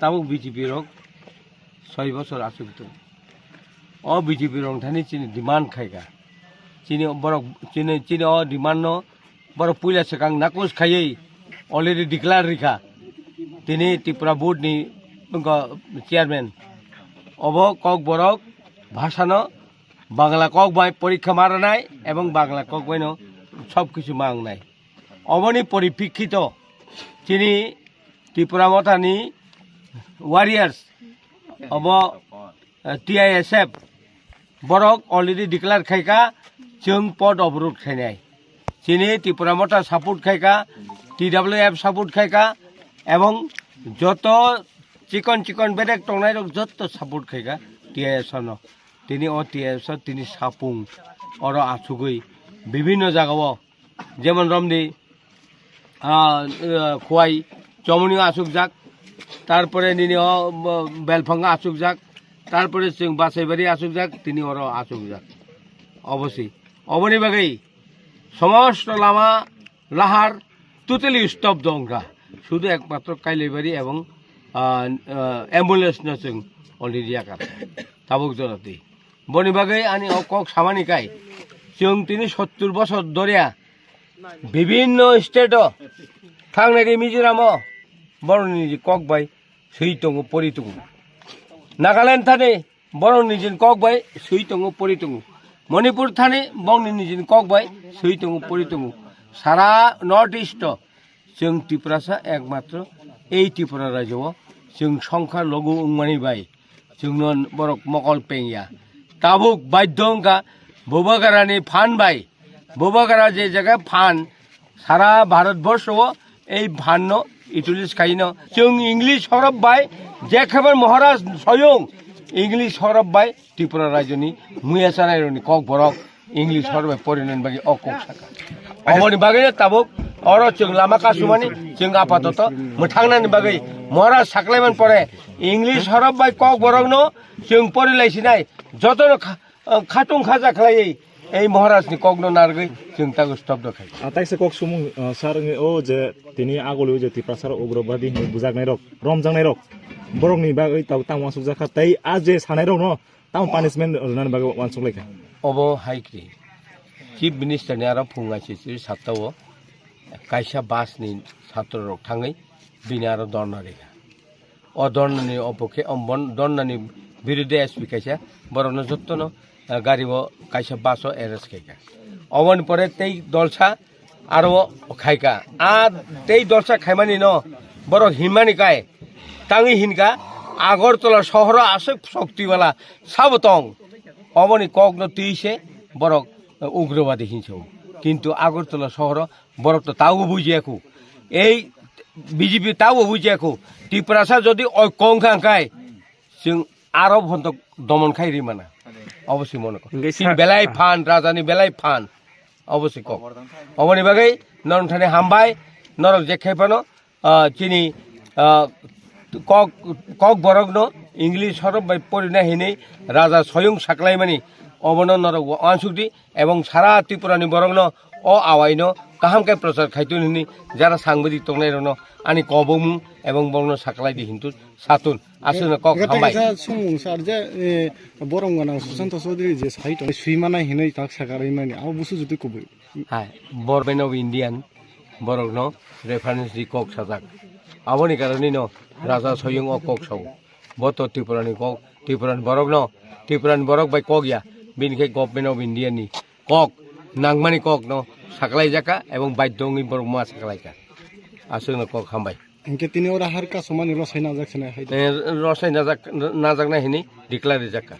তাও BJP rock 6 বছর আসুক তো অ বিজেপি রং থানি চিনি ডিমান্ড খাইগা চিনি বড় চিনি অ ডিমান্ড ন বড় পুইলা সেকাং নাকুস খাইयै অলরেডি ডিক্লার রিখা তিনি Tripura board ni chairman of Kokborok ভাষানো বাংলা কক বাই পরীক্ষা মারা নাই এবং বাংলা কক বাইনো সব কিছু মাং নাই অবনি পরিপ্রেক্ষিত তিনি Tripura মথানি warriors of TISF Borok already declare খাইকা जों पद अवरोध खायनाय चिनी त्रिपुरा मथा सापोर्ट खायका TWF सापोर्ट खायका एवं जत चिकन चिकन बेरेक टंगनाय रक जत सापोर्ट खायका TISF न तिनी अ TISF तिनी सापुं अर आसुगै विभिन्न जागाव जेमन रमनी खोवाई चमनी आसुकजाक तारपरे निनी बेलफांगा आसुकजाक तारपरे जों बासाइबारि आसुकजाक तिनी अर आसुकजाक अवश्य अबनि बागै समस्त लामा लाहार टोटली स्टप दंगा शुद्ध एकमात्र काइलेबारि एवं एम्बुलेंस न जों अलरेडी आकार ताबुक जनाति बनि बागै आनि अकक सामानिकाय जों तिनि 70 बछर दरिया विभिन्न स्टेट थांनाय मिजोराम बरनि कक बाय सैतंग परितंग नागालैंड थाने बरनि जिन कक बाय सैतंग परितंग मणिपुर थाने बंगनि निजिन कक बाय सैतंग परितंग सारा नर्थ ईस्ट जों त्रिपुरासा एकमात्र এই त्रिपुरा राज्योआव जों संख्या लघु उंमानि बाय जोंनो बरक मकल पेंगिया ताबुक बाध्यंगा बोबागारानि फान बाय बोबागारा जे जगह फान सारा भारतवर्षआव এই फान इटुलिस खाइनो जों इंग्लिश हरफ बाय जेखेबार महाराज स्वयं इंग्लिश हरफ बाय त्रिपुरा राज्योनि मुयासानायनि कक बरक इंग्लिश हरफ परिनन बागै अकक साका अमनि बागै ताबुक अर जों लामा कासुमानि जों आपातत मोथांनानि बागै महाराज साक्लायमान परे इंग्लिश हरफ बाय कक बरक न जों परिलायसिनाय जतन खातुं खाजा खालायै এই মহারাজনি কগ্ন নারগৈ जों तागो स्टप दखाय ताइसे कक सुमुं सार ओ जे तिनि आगलु जे त्रिपुरा उग्रबादी बुजागनाय रक रमजांनाय रक बरकनि बागै ताव तांवा सुजाखा तै आ जे सानाय रक न ताव पानिशमेन्ट रनानि बागै वानसुलायखा अब हाइक्रि चीफ मिनिस्टर नि आरो फुंगासि सातताव कायसा बासनि छात्र रक थाङै बिनि आरो दरना रेखा अ दरनानि अपखे अम्बन दरनानि बिरुद्धे एसपि कायसा बरनो जत्तनो गाड़ी कैसा बासो एरेस्ट खाइका अवन परे तै दलसा आरो खाइका आ तै दलसा खाइमानि न बर हिमानि काय तांगि हिनका आगरतला शहर आसक शक्तिवाला साबतं अवनि कग्न तीसे बरक उग्रवादी हिंसौ किन्तु आगरतला शहर बरक तो ताও बुझियाखौ এই বিজেপি তাও বুঝিয়াखौ त्रिपुरासा যদি कंखांखाय जों आरो भन्त दमन खाइरि माना अवश्य मन बेलाय फान राजानि बेलाय फान अवश्य कक अबनि बागै नरम थाने हामबाय नरक जेखायफानो चिनि कक बरकनो इंग्लिश हरफ बाय परिना हिनै राजा स्वयं साक्लायमानि अबनो नरक वानसुक्ति एवं सारा त्रिपुरानि बरकनो अ आवायनो काहामके प्रचार खायतुनि जारा सांबादिक तंनायरनो आनि कबमु एवं बंनो साक्लायदि हिन्तु सातुन आसुना कक हामबाय सुमुं सार जे बरंगाना सुशांत चौधरी जे साहित्य सुइमाना हिनै ताक सागारैमानि आ बुसु जुति कबो हाय गभर्नमेंट ऑफ इंडियन बरकनो रेफारेंस दि कक साजाक आबनि कारणे न राजा स्वयं अ कक साव बत त्रिपुरानि कक त्रिपुरानि बरक बाय कक या बिनिखाय गभर्नमेंट ऑफ इंडियन नि कक नांगमानि कक न साक्लाय जाका एवं बाध्यंनि बरक मा साक्लायका आसुना कक हामबाय इनके तिनि और हर का समान रसाय नाजाकसना है रसाय नाजाकना हिनि डिक्लार जाका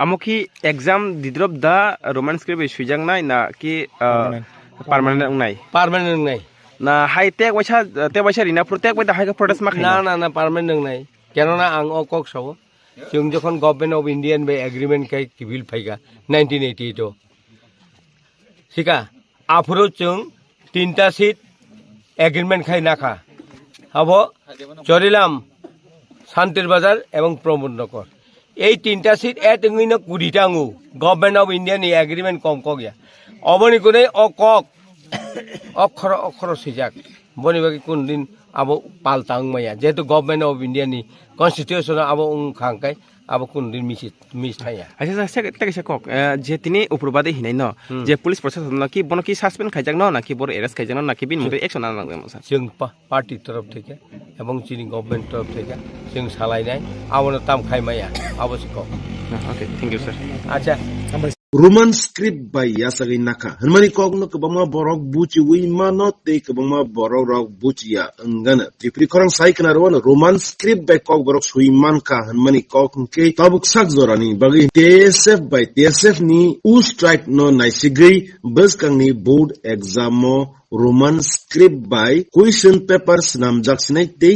आमोखि एग्जाम दिद्रब दा रोमान स्क्रिप्ट सुइजांनाय ना कि पार्मानेंट नाय ना हाई टेक वैसा रिना प्रोटेक्ट बाय दा हाई प्रोटेस्ट मा ना पार्मानेंट नाय केनना आं अ कक साव जों जखन गभर्नमेंट ऑफ इंडियन बे एग्रीमेंट काय किबिल फाइगा 1988 सिका आफरो जों 3टा सीट एग्रीमेंट खाय नाखा अब चरिलाम शांतिर बाजार एवं प्रमोद नगर এই 3টা सीट एतंगिन 20টা आंगु गभर्नमेंट ऑफ इंडिया नि एग्रीमेंट कम क गया अबनि कोने अ कक अक्षर सिजाक बनि बाकी कोन दिन abo paltang maya jeto government of India ni constitution abo khangkai abo kundin mis thaya আচ্ছা সে কক যে তিনি উপরবাদে হিনাই ন যে পুলিশ প্রশাসন নাকি বন কি সাসপেন্ড খাইজাক ন নাকি বড় এরেস্ট খাইজাক ন নাকি বিন মতে অ্যাকশন আনা নাগবে স্যার जों पार्टी तरफ থেকে এবং চিনি গভর্নমেন্ট তরফ থেকে जों সালাইনাय আবনো তাম খাইমায়া আবশ্যক ওকে থ্যাংক ইউ স্যার আচ্ছা Roman script by Yasagi Naka. Hermani kogno kebama borok buci wimano te kebama borok rok buci ya enggana. Tripri korang sai kena rawan Roman script by kog borok suiman ka hermani kog ke tabuk sak zorani bagi TSF by TSF ni strike no naisigri bus kang ni board examo Roman script by question papers namjak sinai te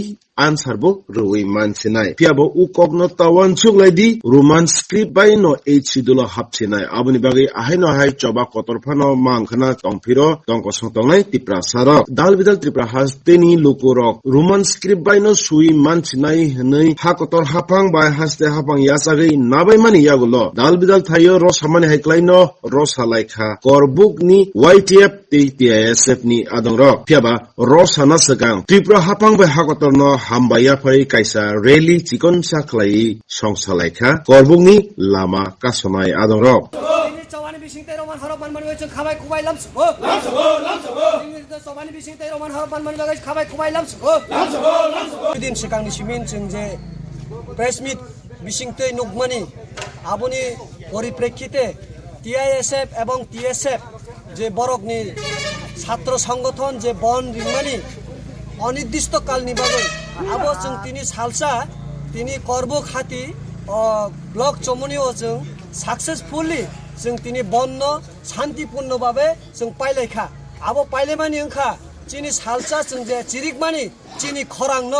answer bo roi man sinai piabo u kogno tawan chuk lady Roman script by no hdulo hap sinai abuni bagi ahai no hai choba kotor phano mangkhana tongphiro tongko songtongnai tipra sarok dalbidal tripra hasteni lukurok Roman script by no sui man sinai hnei ha kotor hapang by haste hapang yasagi nabai mani yagulo dalbidal thayo ro samani haiklai no ro salaikha korbuk ni YTF TSF ni adongrok piaba ro sana sagang tripra hapang by ha kotor no hambaya phai kaisa rally chikon saklai songsalaiha korbungni lama kasonai adongrok Chawani bising te roman harapan mani wech khabai kubai lamso chawani bising te roman harapan mani bagaj khabai kubai lamso din sikang ni simin chung je press meet bising te nugmani aboni পরিপ্রেক্ষিতে TISF এবং TSF যে বরকনি ছাত্র সংগঠন যে বন রিংমানি অনির্দিষ্টকাল নিবাগৈ আবো जों তিনি সালসা তিনি করব খাতি ব্লক চমনিও जों সাকসেসফুলি जों তিনি বন্য শান্তিপূর্ণভাবে जों পাইলাইখা আবো পাইলেমানি ওংখা চিনি সালসা जों যে চিরিকমানি চিনি খরাংন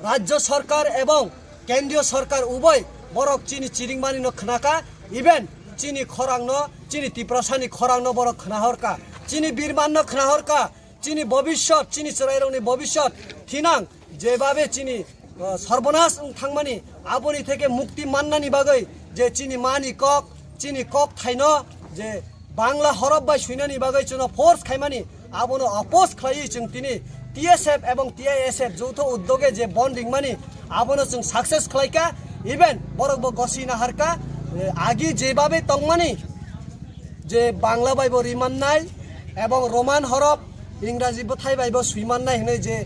রাজ্য সরকার এবং কেন্দ্রীয় সরকার উভয় বরক চিনি চিরিকমানি ন খনাকা ইভেন চিনি খরাংন চিনি তিপ্রাসানি খরাংন বরক খনাহরকা চিনি বীরমান্য খনাহরকা চিনি ভবিষ্যৎ চিনি চরাইরংনি ভবিষ্যৎ থিনাং যেভাবে চিনি সর্বনাশ থাংমানি আবনি থেকে মুক্তি মান্নানি বাগৈ যে চিনি মানি কক চিনি কক থাইন যে বাংলা হরফ বাই শুনানি বাগৈ চুন ফোর্স খাইমানি আবনো অপোজ খাই जों তিনি TSF এবং TISF যৌথ উদ্যোগে যে বন রিংমানি আবনো जों সাকসেস খাইকা ইভেন বরক গসিনা হারকা আগি যেভাবে তংমানি যে বাংলা বাইব রিমান্নাই এবং রোমান হরফ ইংরাজি বথাই বাইব সুইমান্নাই হনে যে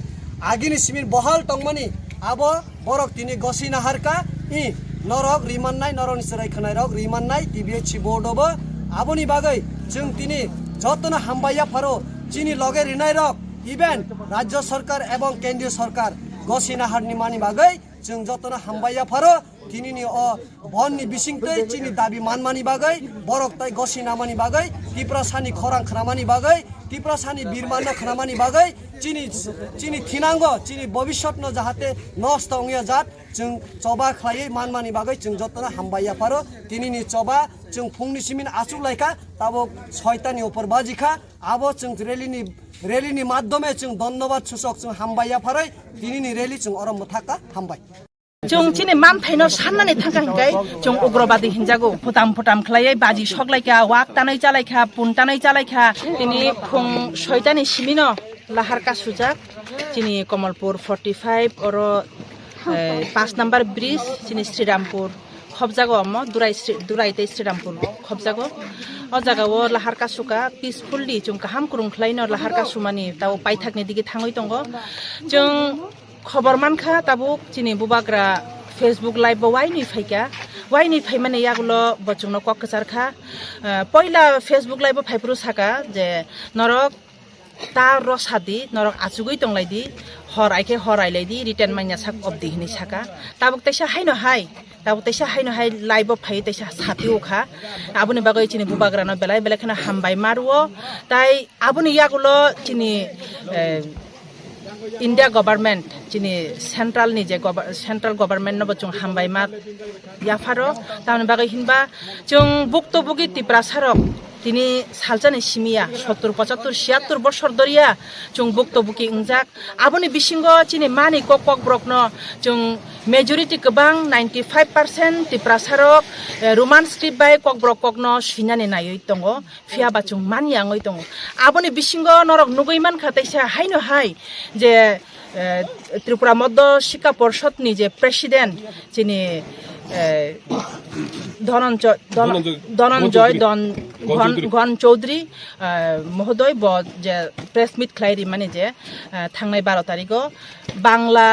আগিনি সিমির বহাল তংমানি আবো বরক তিনি গসিনা হারকা ই নরক রিমান্নাই নরনি সরাই খনাই রক রিমান্নাই TBH বোর্ডব আবনি বাগৈ जों তিনি যতনা হামবাইয়া ফারো চিনি লগে রিনাই রক ইভেন রাজ্য সরকার এবং কেন্দ্রীয় সরকার গসিনা হারনি মানি বাগৈ जों যতনা হামবাইয়া ফারো তিনিনি বননি বিসিংতৈ চিনি দাবি মানমানি বাগৈ বরক তাই গসিনা মানি বাগৈ তিপ্রাসানি খরাং খনামানি বাগৈ তিপ্রাসানি বীরমান্য খনামানি বাগৈ চিনি থিনাঙ্গ চিনি ভবিষ্যৎ ন যাহাতে নষ্ট অংয়া জাত जों চবা খাইयै মানমানি বাগৈ जों যতনা হামবাইয়া ফারো তিনিনি চবা जों फुंनि सिमिन आसुक लाइका ताबो ছয়তানি উপর বাজিখা আবো जों রেলিনি মাধ্যমে जों ধন্যবাদ সূচক जों হামবাইয়া ফারৈ তিনিনি রেলি जों অরম থাকা হামবাই जों चिनि मान थाइनो साननानै थांखा हिंगाय जों उग्रबादी हिंजागौ फुटाम खलायै बाजी सकलायखा वाक तानै चालायखा पुनतानै चालायखा तिनि फुं सयतानि सिमिनो लाहारका सुजाक चिनि कमलपुर 45 और 5 नम्बर ब्रिज चिनि श्रीरामपुर खबजागो अम्म दुराइते श्रीरामपुर खबजागो अ जागाव लाहारका सुका पिसफुललि जों गाहाम कुरुंख्लायनो लाहारका सुमानि ताव पाइथाकनि दिगे थाङै दङ जों खबर मानखा ताबु चिनि बुबाग्रा फेसबुक लाइभ वाइनि फाइमाने यागुलो बचुंनो ककसारखा पहिला फेसबुक लाइभ फाइप्रु साका जे नरक ता रसादि नरक आचुगै तंलायदि हर आइलायदि रिटर्न माइना साक अबदि हिनि साका ताबुक तैसा हाइनो हाय लाइभ फाइ तैसा सातिओखा आबुनि बागै चिनि बुबाग्रानो बेलाय खना हामबाय मारुओ ताइ आबुनि यागुलो चिनि इंडिया गवर्नमेंट चिनि सेंट्रल गवर्नमेंट नबो जों हामबाय मा याफारो तामनि बागै हिनबा जों भुक्तभोगी तिप्रासारक তিনি সালজানি সিমিয়া 70 75 76 বছর দরিয়া जों भुक्तभोगी उंजाक आबुनि बिसिंग चिनि मानि कक ब्रकनो जों मेजरिटी गोबां 95% तिप्रासारक रोमान स्क्रिप्ट बाय कक ब्रकनो सुइनानि नायै दङ फियाबा जों मानियाङै दङ आबुनि बिसिंग नरक नुगैमान खातैसा हाइनो हाय जे ত্রিপুরা মধ্য শিক্ষা পর্ষদনি যে প্রেসিডেন্ট যিনি ধনঞ্জয় ঘন চৌধুরী মহোদয় যে প্রেস মিট খাইরি মানে যে থাंनाय 12 তারিখও বাংলা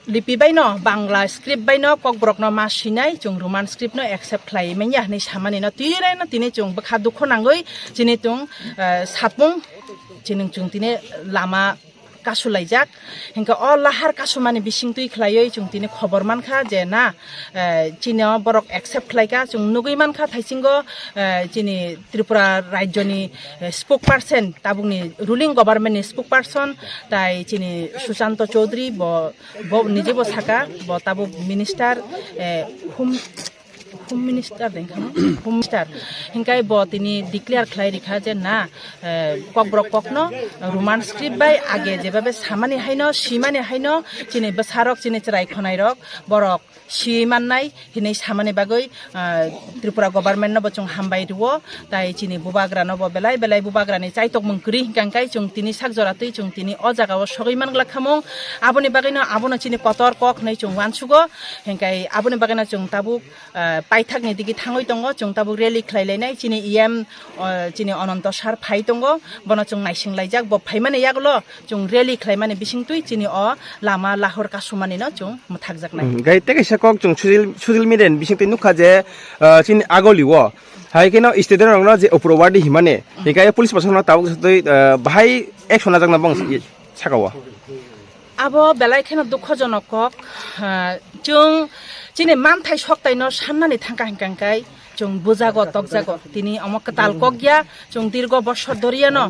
लिपि बाइन बांग्ला स्क्रिप्ट बाइन ककब्रक न मासिनाय जों रोमान स्क्रिप्ट न एक्सेप्ट खालायमोन याहनै सामानि न तिराय न तिने जों बखा दुख नांगै जिने जों सापुं जिने जों तिने लामा कासुलायजाक हिंका अ लाहार कासुमानि बिसिंतुइ खलायै जों तिने खबर मानखा जे ना चिनो बरक एक्सेप्ट खलायका जों नुगै मानखा थाइसिंगो जिनि त्रिपुरा राज्यनि स्पोक पार्सन ताबुंनि रुलिं गभर्नमेन्टनि स्पोक पार्सन ताइ चिनि सुशांत चौधरी ब निजे ब साका ब ताबु minister home minister home minister हिंकाय ब तिनि डिक्लेयार खलाय रिखा जे ना ककब्रक ककनो रोमान स्क्रिप्ट बाय आगे जेबाबे सामानि हायनो सीमानि हायनो चिनि बसारक चिनि चराय खनाय रक बरक सीमाननाय हिनै सामानि बागै त्रिपुरा गभर्नमेन्ट न बचों हामबाय रुओ ताइ चिनि बुबाग्रा न ब बेलाय बेलाय बुबाग्रानि चाइतक मंकरि हिंकाय जों तिनि सागजरातै जों तिनि अ जागाव सगैमान ग्लाखामं आबोनि बागैनो आबोनो चिनि कतर कक नै जों वानसुगो हिंकाय आबोनि बागैनो जों ताबु पाइथाकनि दिगि थाङै दङ जों ताबु रेलि खलायलायनाय चिनि इएम चिनि अनन्त सार फाइ दङ बन जों नायसिंलायजाक ब फाइमाने यागल जों रेलि खलायमाने बिसिंतुइ चिनि अ लामा लाहर कासुमानि न जों मथाकजाकनाय गाइते कैसाकक जों सुजिल मिडेन बिसिंतुइ नुखा जे चिनि आगलिव हाय केनो स्टेडियाम रंग जे अप्रवादी हिमाने हिकाय पुलिस प्रशासन ताबु सतै बाहाय एक्सन जागना बं साकावा अब बेलायखेनो दुखजनक जों चिनि मानथाय सक्तायनो साननानै थांका हिंकांकाय जों बुजागो तकजागो तिनि अमक तालकक गया जों दीर्घ बछर धरियानो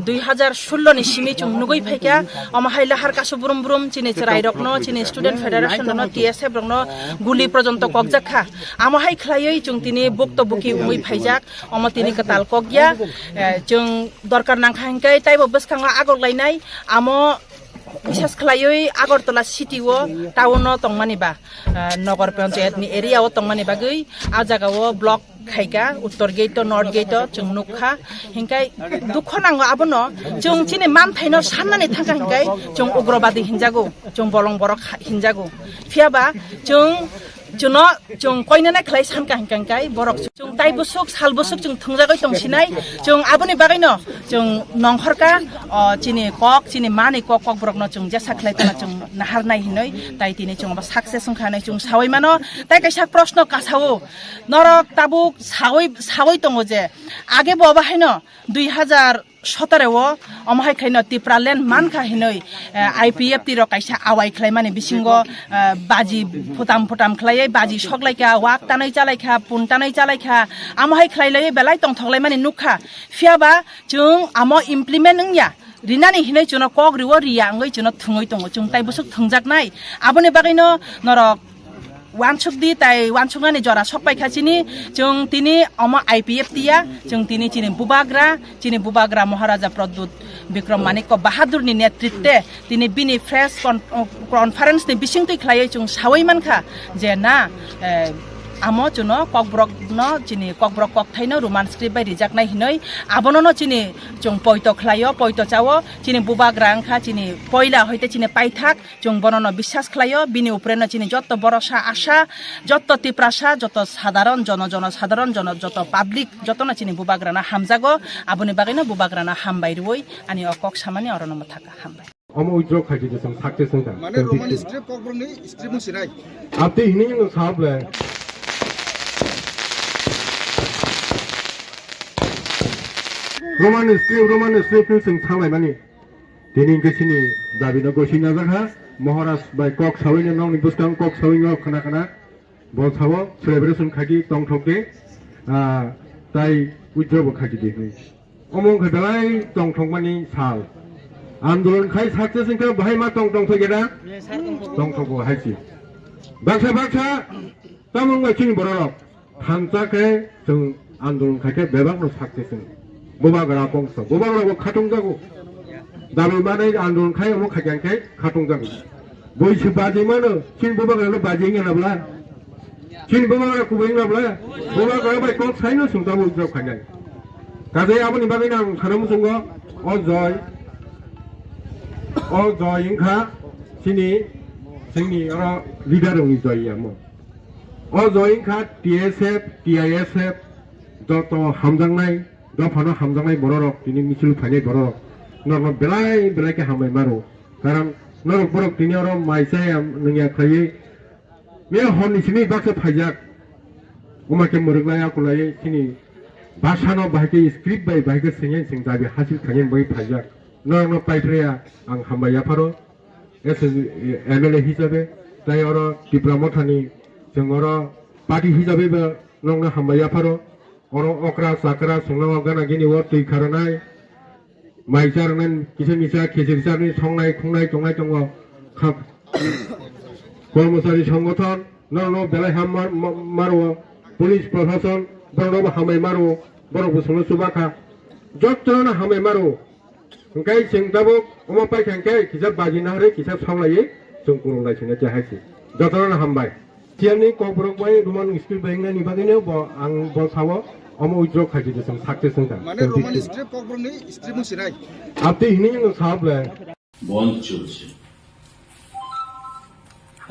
2016 नि सिमि जों नुगै फाइका अमहाय लाहार कासु बुरुम बुरुम चिनि चराय रकनो चिनि स्टुडेन्ट फेडारेशन न टीएसएफ रकनो गुली पर्यन्त ककजाखा अमहाय खलायै जों तिनि बक्त बुकी उमै फाइजाक अम तिनि तालकक गया जों दरकार नांखा हिंकाय टाइप बसखाङा आगर लायनाय आमो विशेष खलायै आगरतला सिटीओ टाउन तंमानिबा नगर पञ्चायतनि एरियाव तंमानिबा गै आ जागाव ब्लक खाइका उत्तर गेट नर्थ गेट जों नुखा हिंकाय दुख नांगो आबनो जों चिनि मानथायनो साननानै थांका हिंकाय जों उग्रबादी हिनजागो जों बलं बरक हिनजागो फियाबा जों जों कयनानै खलाय सानका हिंकाय बरक जों ताइबुसुक सालबुसुक जों थंजागै तंसिनाय जों आबोनि बागैनो जों नंखरका चिनि कक चिनि मानि कक कक बरकनो जों जेसा खलायतना जों नाहारनाय हिनै ताइ तिनि जों साक्सेस खानाय जों सावै मानो ताइ कैसा प्रश्न कासावो नरक ताबुक सावै दङ जे आगे बबाहायनो 2017 अमहाय खायनो तिप्रालेन मानखा हिनै आईपीएफ तिर कैसा आवाय खलाय माने बिसिंगो बाजी फुटाम खलायै बाजी सकलायका वाक तानै चालायखा पुनतानै चालायखा आमहाय खलायलै बेलाय तंथगलाय माने नुखा फियाबा जों आमो इमप्लिमेन्ट नंया रिनानि हिनै जों कक रिव रिया आंगै जों थुङै दङ जों ताइ बुसुक थंजाकनाय आबोनि बागैनो नरक वानसुक दी ताइ वानसुकनानि जरा सकपाइखासिनि जों तिनि अम आईपीएफ तिया जों तिनि चिनि बुबाग्रा महाराजा प्रद्युत विक्रम मानिक बाहादुरनि नेतृत्वे तिनि बिनि प्रेस कन्फारेन्सनि बिसिंतुइ खलायै जों सावै मानखा जे ना आमो जुन ककब्रक न चिनि ककब्रक ककथायनो रोमान स्क्रिप्ट बाय रिजाकनाय हिनै आबनो न चिनि जों पयतो खलायो पयतो चावो चिनि बुबाग्रा अंखा चिनि पयला हयते चिनि पाइथाक जों बननो विश्वास खलायो बिनि उपरेनो चिनि जत्त भरोसा आशा जत्त तिप्रासा जत्त साधारण जनसाधारण जत्त पाब्लिक जत्त न चिनि बुबाग्राना हामजागो आबोनि बागैनो बुबाग्राना हामबाय रुय अनि अकक सामानि अरनम थाका हामबाय अम उइद्र खाइदि जों सक्सेस होनता माने रोमान स्क्रिप्ट ककब्रकनि स्क्रिप्ट मोनसिनाय आपते हिनै जों साबले रोमान स्क्रिप्ट जों थांनाय माने दिनै गोसिनि दाबिना गसिना जाहा महाराज बाय कक सावैनो नावनि बुस्थां कक सावैनो खोना बसावो सेलिब्रेशन खागि तंथके ताइ उइद्रबो खागि दिनै अमं खदाय तंथक माने साल आन्दोलन खाय सक्सेस इनका बाहाय मा तंथक फैगेदा तंथक हायसि बाक्सा तामंग चिनि बरक थांजाके जों आन्दोलन खायके बेबांनो सक्सेस बुबाग्रा कंस बुबाग्राबो खाथं जागो दाबि माने आन्दोलन खाय अमो खायखाय खाथं जागो बैसो बाजै मानो चिन बुबाग्रानो बाजै नङाब्ला चिन बुबाग्रा कुबै नङाब्ला बुबाग्रा बाय कक साइनो सुंदाबो उज्राव खायनाय गाजै आबोनि बागैनो आं सानामु संगो Ajay 어 저인가 신이 승리 여러 리더롱이 저이야 뭐 저인가 DSF, DISF 저또 함장나이 저 번호 함장나이 뭐라로 디니 미칠 파니 뭐라로 너는 belai 함을 마로 가람 너는 보러 디니어로 마이사야 능야 거의 왜 혼이 신이 박스 파작 오마케 모르가야 콜라이 신이 바샤노 바이게 스크립트 바이게 생년 생다비 하실 당연 뭐이 파작 너는 파이트야 앙 함바야 파로 에스 MLA হিসাবে তাই ওরা ডিপ্লোমাটানি जों ওরা পার্টি হিসাবে নং হামবায়া পারো ওরা অকরা সাকরা সংলাম গানা গিনি ও তুই খারনাই মাইজারনেন কিছু মিছা খেজিরজানি সংনাই খুংনাই জংনাই জং কর্মচারী সংগঠন নং বেলায় হাম মারো পুলিশ প্রশাসন বড় হামাই মারো বড় বসুন সুবাখা যতনা হামাই মারো ओंखाय जों दाबो अमा पाइखांखाय खिजाब बाजिना हरे खिजाब सावलायो जों गुरुंगायसिनो जाहायसै जतन हामबाय थियानि कब्रक बाय रोमान स्क्रिप्ट बायनायनि बागैनो आं बसावो अमा उज्र खाजिदो जों साक्सेस होनता মানে রোমান স্ক্রিপ্ট কবরনি স্ক্রিপ্ট মুছিরাই আপনি হিনি जों साबले বন্ধ চলছে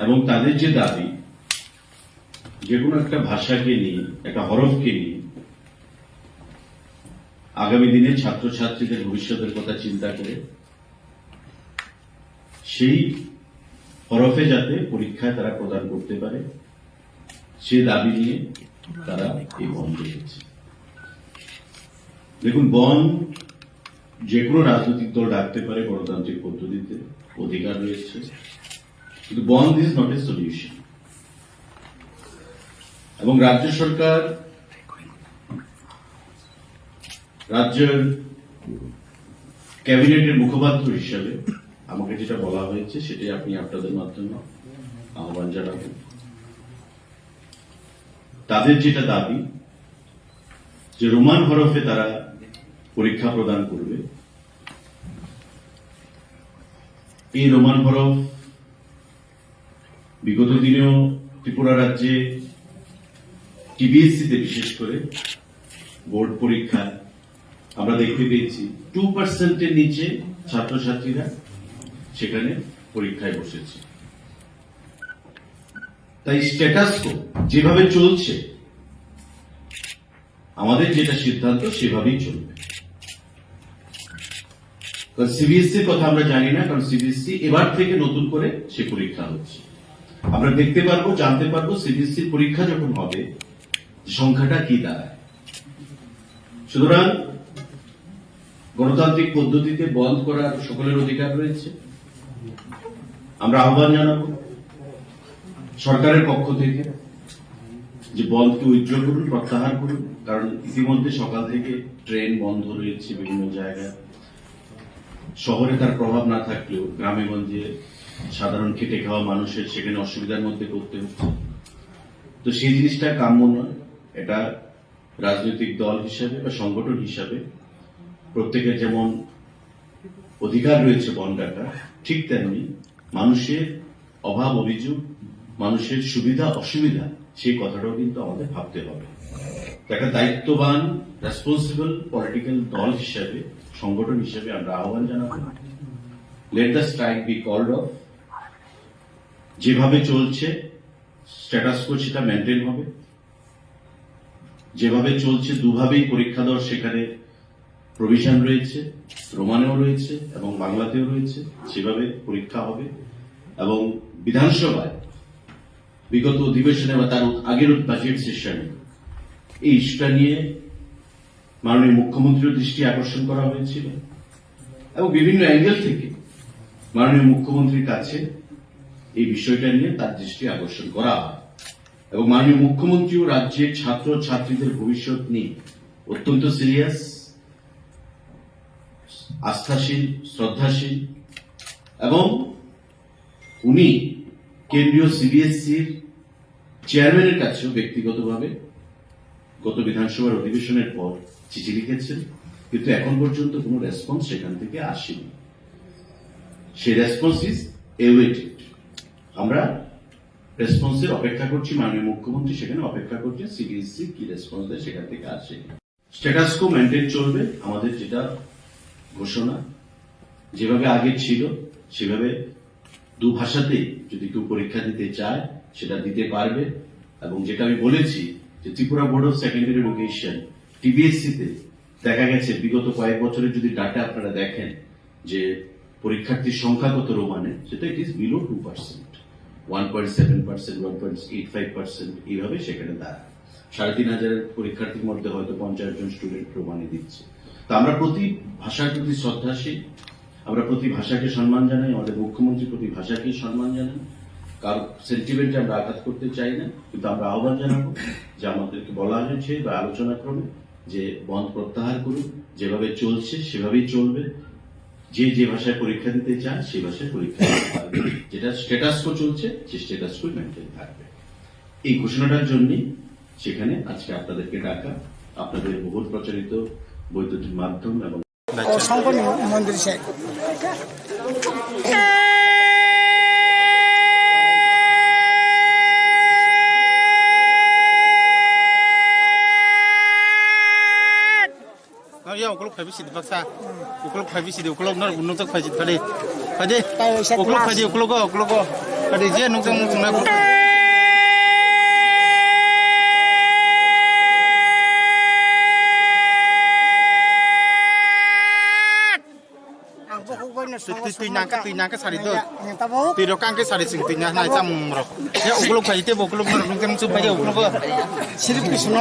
এবং তাদের যে দাবি যে কোনো একটা ভাষাকে নিয়ে একটা হরফকে নিয়ে আগামী দিনে ছাত্রছাত্রীদের ভবিষ্যতের কথা চিন্তা করে সেই হরফে যাতে পরীক্ষায় তারা প্রদান করতে পারে সে দাবি নিয়ে তারা এই বন্ধ রেখেছে দেখুন বন্ধ যে কোনো রাজনৈতিক দল ডাকতে পারে গণতান্ত্রিক পদ্ধতিতে অধিকার রয়েছে কিন্তু বন্ধ ইজ নট এ সলিউশন এবং রাজ্য সরকার রাজ্যের ক্যাবিনেটের মুখপাত্র হিসাবে আমাকে যেটা বলা হয়েছে সেটাই আপনি আপনাদের মাধ্যমে আহ্বান জানাবেন তাদের যেটা দাবি যে রোমান হরফে তারা পরীক্ষা প্রদান করবে এই রোমান হরফ বিগত দিনেও ত্রিপুরা রাজ্যে টিবিএসসিতে বিশেষ করে বোর্ড পরীক্ষায় আমরা দেখতে পেয়েছি 2% নিচে ছাত্রছাত্রীরা সেখানে পরীক্ষায় বসেছে তাই স্ট্যাটাস কো যেভাবে চলছে আমাদের যেটা সিদ্ধান্ত সেভাবেই চলবে সিবিএসসির কথা আমরা জানি না কারণ সিবিএসসি এবার থেকে নতুন করে সে পরীক্ষা হচ্ছে আমরা দেখতে পারবো জানতে পারবো সিবিএসসির পরীক্ষা যখন হবে সংখ্যাটা কি দাঁড়ায় সুতরাং গণতান্ত্রিক পদ্ধতিতে বন্ধ করার সকলের অধিকার রয়েছে আমরা আহ্বান জানাবো সরকারের পক্ষ থেকে যে বন্ধকে উইথড্র করুন প্রত্যাহার করুন কারণ ইতিমধ্যে সকাল থেকে ট্রেন বন্ধ রয়েছে বিভিন্ন জায়গায় শহরে তার প্রভাব না থাকলেও গ্রামে গঞ্জে সাধারণ খেটে খাওয়া মানুষের সেখানে অসুবিধার মধ্যে পড়তে হচ্ছে তো সেই জিনিসটা কাম্য নয় এটা রাজনৈতিক দল হিসাবে বা সংগঠন হিসাবে প্রত্যেকের যেমন অধিকার রয়েছে বন্ধ ডাকা ঠিক তেমনি মানুষের অভাব অভিযোগ মানুষের সুবিধা অসুবিধা সেই কথাটাও কিন্তু আমাদের ভাবতে হবে একটা দায়িত্ববান রেসপন্সিবল পলিটিক্যাল দল হিসাবে সংগঠন হিসাবে আমরা আহ্বান জানাবো let the strike be called off যেভাবে চলছে স্ট্যাটাস কো সেটা মেনটেন হবে যেভাবে চলছে দুভাবেই পরীক্ষা দেওয়ার সেখানে প্রভিশন রয়েছে রোমানেও রয়েছে এবং বাংলাতেও রয়েছে সেভাবে পরীক্ষা হবে এবং বিধানসভায় বিগত অধিবেশনে বা তার আগের বাজেট সেশনে এই ইস্যুটা নিয়ে মাননীয় মুখ্যমন্ত্রীর দৃষ্টি আকর্ষণ করা হয়েছিল এবং বিভিন্ন অ্যাঙ্গেল থেকে মাননীয় মুখ্যমন্ত্রীর কাছে এই বিষয়টা নিয়ে তার দৃষ্টি আকর্ষণ করা হয় এবং মাননীয় মুখ্যমন্ত্রীও রাজ্যের ছাত্র ছাত্রীদের ভবিষ্যৎ নিয়ে অত্যন্ত সিরিয়াস আস্থাশীল শ্রদ্ধাশীল এবং উনি কেন্দ্রীয় সিবিএসসির চেয়ারম্যানের কাছেও ব্যক্তিগতভাবে গত বিধানসভার অধিবেশনের পর চিঠি লিখেছেন কিন্তু এখন পর্যন্ত কোনো রেসপন্স সেখান থেকে আসেনি সেই রেসপন্স ইজ এওয়েটেড আমরা রেসপন্সের অপেক্ষা করছি মাননীয় মুখ্যমন্ত্রী সেখানে অপেক্ষা করছে সিবিএসসি কি রেসপন্স দেয় সেখান থেকে আসে স্ট্যাটাস কো মেনটেন চলবে আমাদের যেটা ঘোষণা যেভাবে আগে ছিল সেভাবে দু ভাষাতেই যদি কেউ পরীক্ষা দিতে চায় সেটা দিতে পারবে। এবং যেটা আমি বলেছি যে Tripura board of secondary education TBSC তে দেখা গেছে বিগত কয়েক বছরের যদি ডাটা আপনারা দেখেন যে পরীক্ষার্থীর সংখ্যা কত রোমানে, সেটা ইট ইজ বিলো 2%, 1.7%, 1.85% এইভাবে সেখানে দাঁড়ায়। 3,500 পরীক্ষার্থীর মধ্যে হয়তো 50 জন স্টুডেন্ট রোমানে দিচ্ছে। তো আমরা প্রতি ভাষার প্রতি শ্রদ্ধাশীল, আমরা প্রতি ভাষাকে সম্মান জানাই, আমাদের মুখ্যমন্ত্রী প্রতি ভাষাকেই সম্মান জানান, কারো সেন্টিমেন্টে আমরা আঘাত করতে চাই না। কিন্তু আমরা আহ্বান জানাবো যে আমাদেরকে বলা হয়েছে বা আলোচনা ক্রমে যে বন্ধ প্রত্যাহার করুন, যেভাবে চলছে সেভাবেই চলবে, যে যে ভাষায় পরীক্ষা দিতে চায় সেই ভাষায় পরীক্ষা দিতে পারবে, যেটা স্ট্যাটাস কো চলছে সেই স্ট্যাটাস কো মেনটেন থাকবে। এই ঘোষণাটার জন্যই সেখানে আজকে আপনাদেরকে ডাকা, আপনাদের বহুল প্রচারিত বৈদ্যুতিক মাধ্যম এবং মন্দির সাহেব ukuluk phai bisi baksa ukuluk phai bisi ukuluk nar unung tak phai jit phade ukuluk phai ukuluk phade je nung jang nung na tui nangka sari do tui rokang ke sari sing tui na jam ro ya ukuluk phai te ukuluk nar nung jang chu phai ukuluk Shri Krishna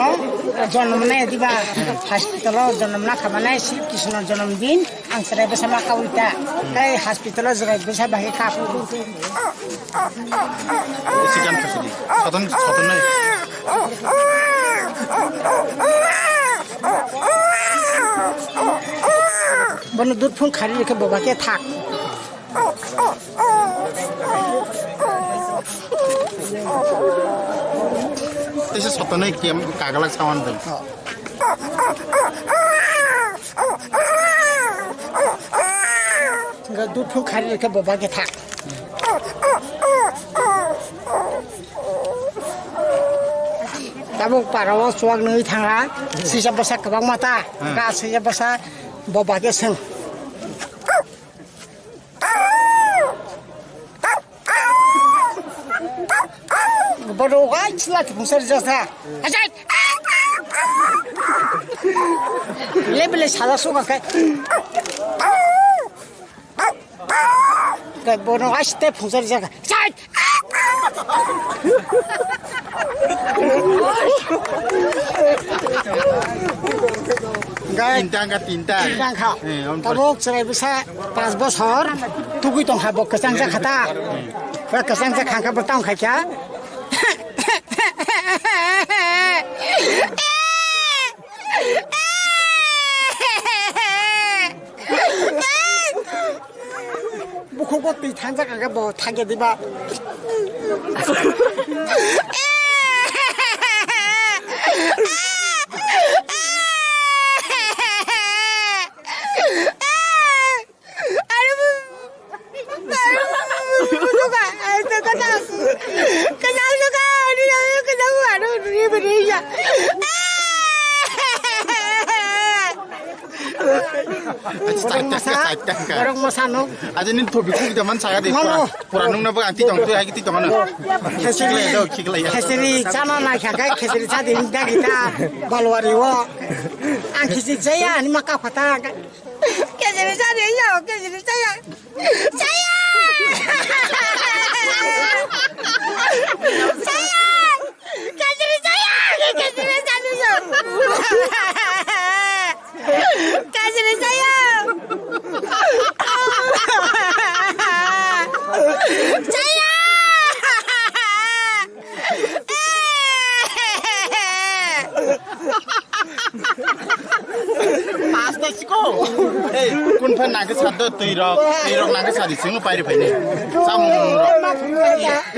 জন্ম নেই দিবা hospital জন্ম না খাবানে শ্রী কৃষ্ণ জন্মদিন আংসারে বেসামা কাউইতা এই hospital Jagai বেসা বাহি কাপু sikan khasidi sadan nai বন দুধ ফুং খারি রেখে বাবাকে থাক tese satanai kem kagalak sawan dai দুধ ফুং খারি রেখে বাবাকে থাক তাবো পারাও সোয়াগ নই থাঙ্গা সিসা বসা কবাং মাতা কা সিসা বসা বাবাকে সোং বড় গাই ছিলা ফুংসার জসা আজাই লেবেলে সাদা সোগা খাই বড় গাই তে ফুংসার জসা আজাই tinta tabok serai bisa 5 bosor tugui tong habok kesang ja khata kesang ja khangka bertang khaja buku ko ti thang ja ka bo thage diba Orang masano. Aja nih tuh biku zaman saya deh. Puranung napa anti tong tuh lagi tong mana? Keseri cana naik kagai keseri cadi indah kita balwari wo. Angkisi saya ni maka kata. Keseri cadi ya, keseri saya. Saya. Saya. Keseri saya, keseri cadi ya. Keseri saya. Saya. Pasta siko. Eh, kun phan naga saddo tui rok naga sadi singu pairi phaine. Sam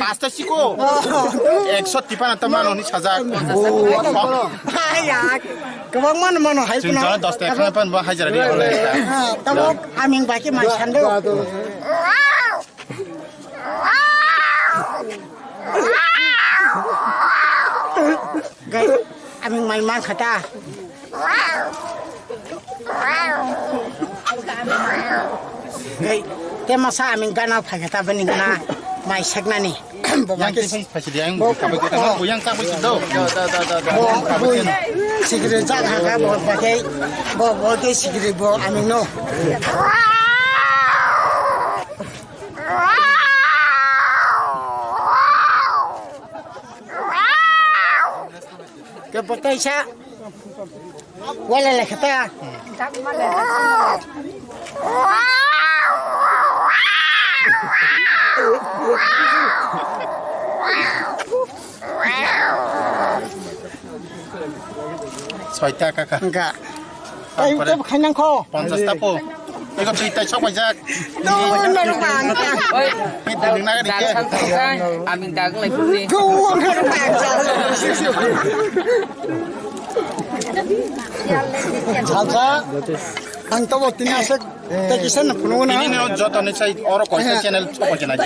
pasta siko. 153 tamano ni saja. Ya, kebang mana hai pun. Jumlah 10 tekhan pan ba hajar di oleh. Tabok aming baki masando. Guys, aming main kata. Guys, masa amin gana phagata bani gana mai saknani yang kisah pasti dia yang kabar kita mau yang tak boleh tahu sigire jaga ka bo bagai sigire bo amin no ke pakai sa wala la kata Soita kakak. enggak ayo ke khanang kho 50 tapo. Iko cerita sok aja. no bang Kita dengar dia. amin dagang lagi pun go on her bang salsa ang tawo tinasek takisan puno na Ini nih jodoh nih saya orang kau channel apa channel aja.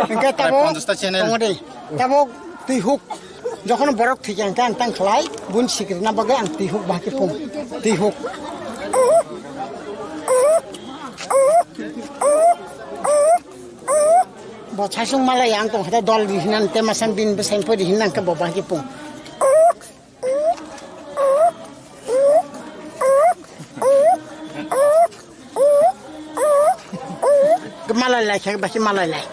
enggak tawo 50 channel. tongode tawo tihuk যখন বরক থেকে আন তাং খলাই বুন সিকরি না বাগে আন তিহুক বাকি পুম তিহুক বছাসুং মালাই আং তং হাতে দল দিহিনান তে মাসান বিন বেসাইন পরি হিনান কে বাকি পুম মালাই লাই খাক বাকি মালাই লাই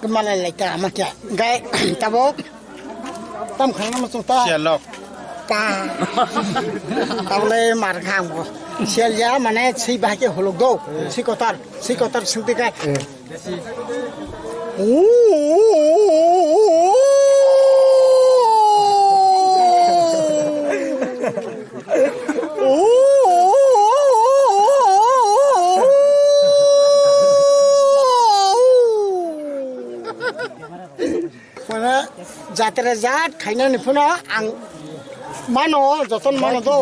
Kemana lagi tak amat ya? Gay, tabok, tam khang nama suta. Sialok. Ta, taule markham ko. Sial ya mana si bahake holok do, si kotar sunti kai. Mana jatra jat khaina ni phuna ang mano joton mano do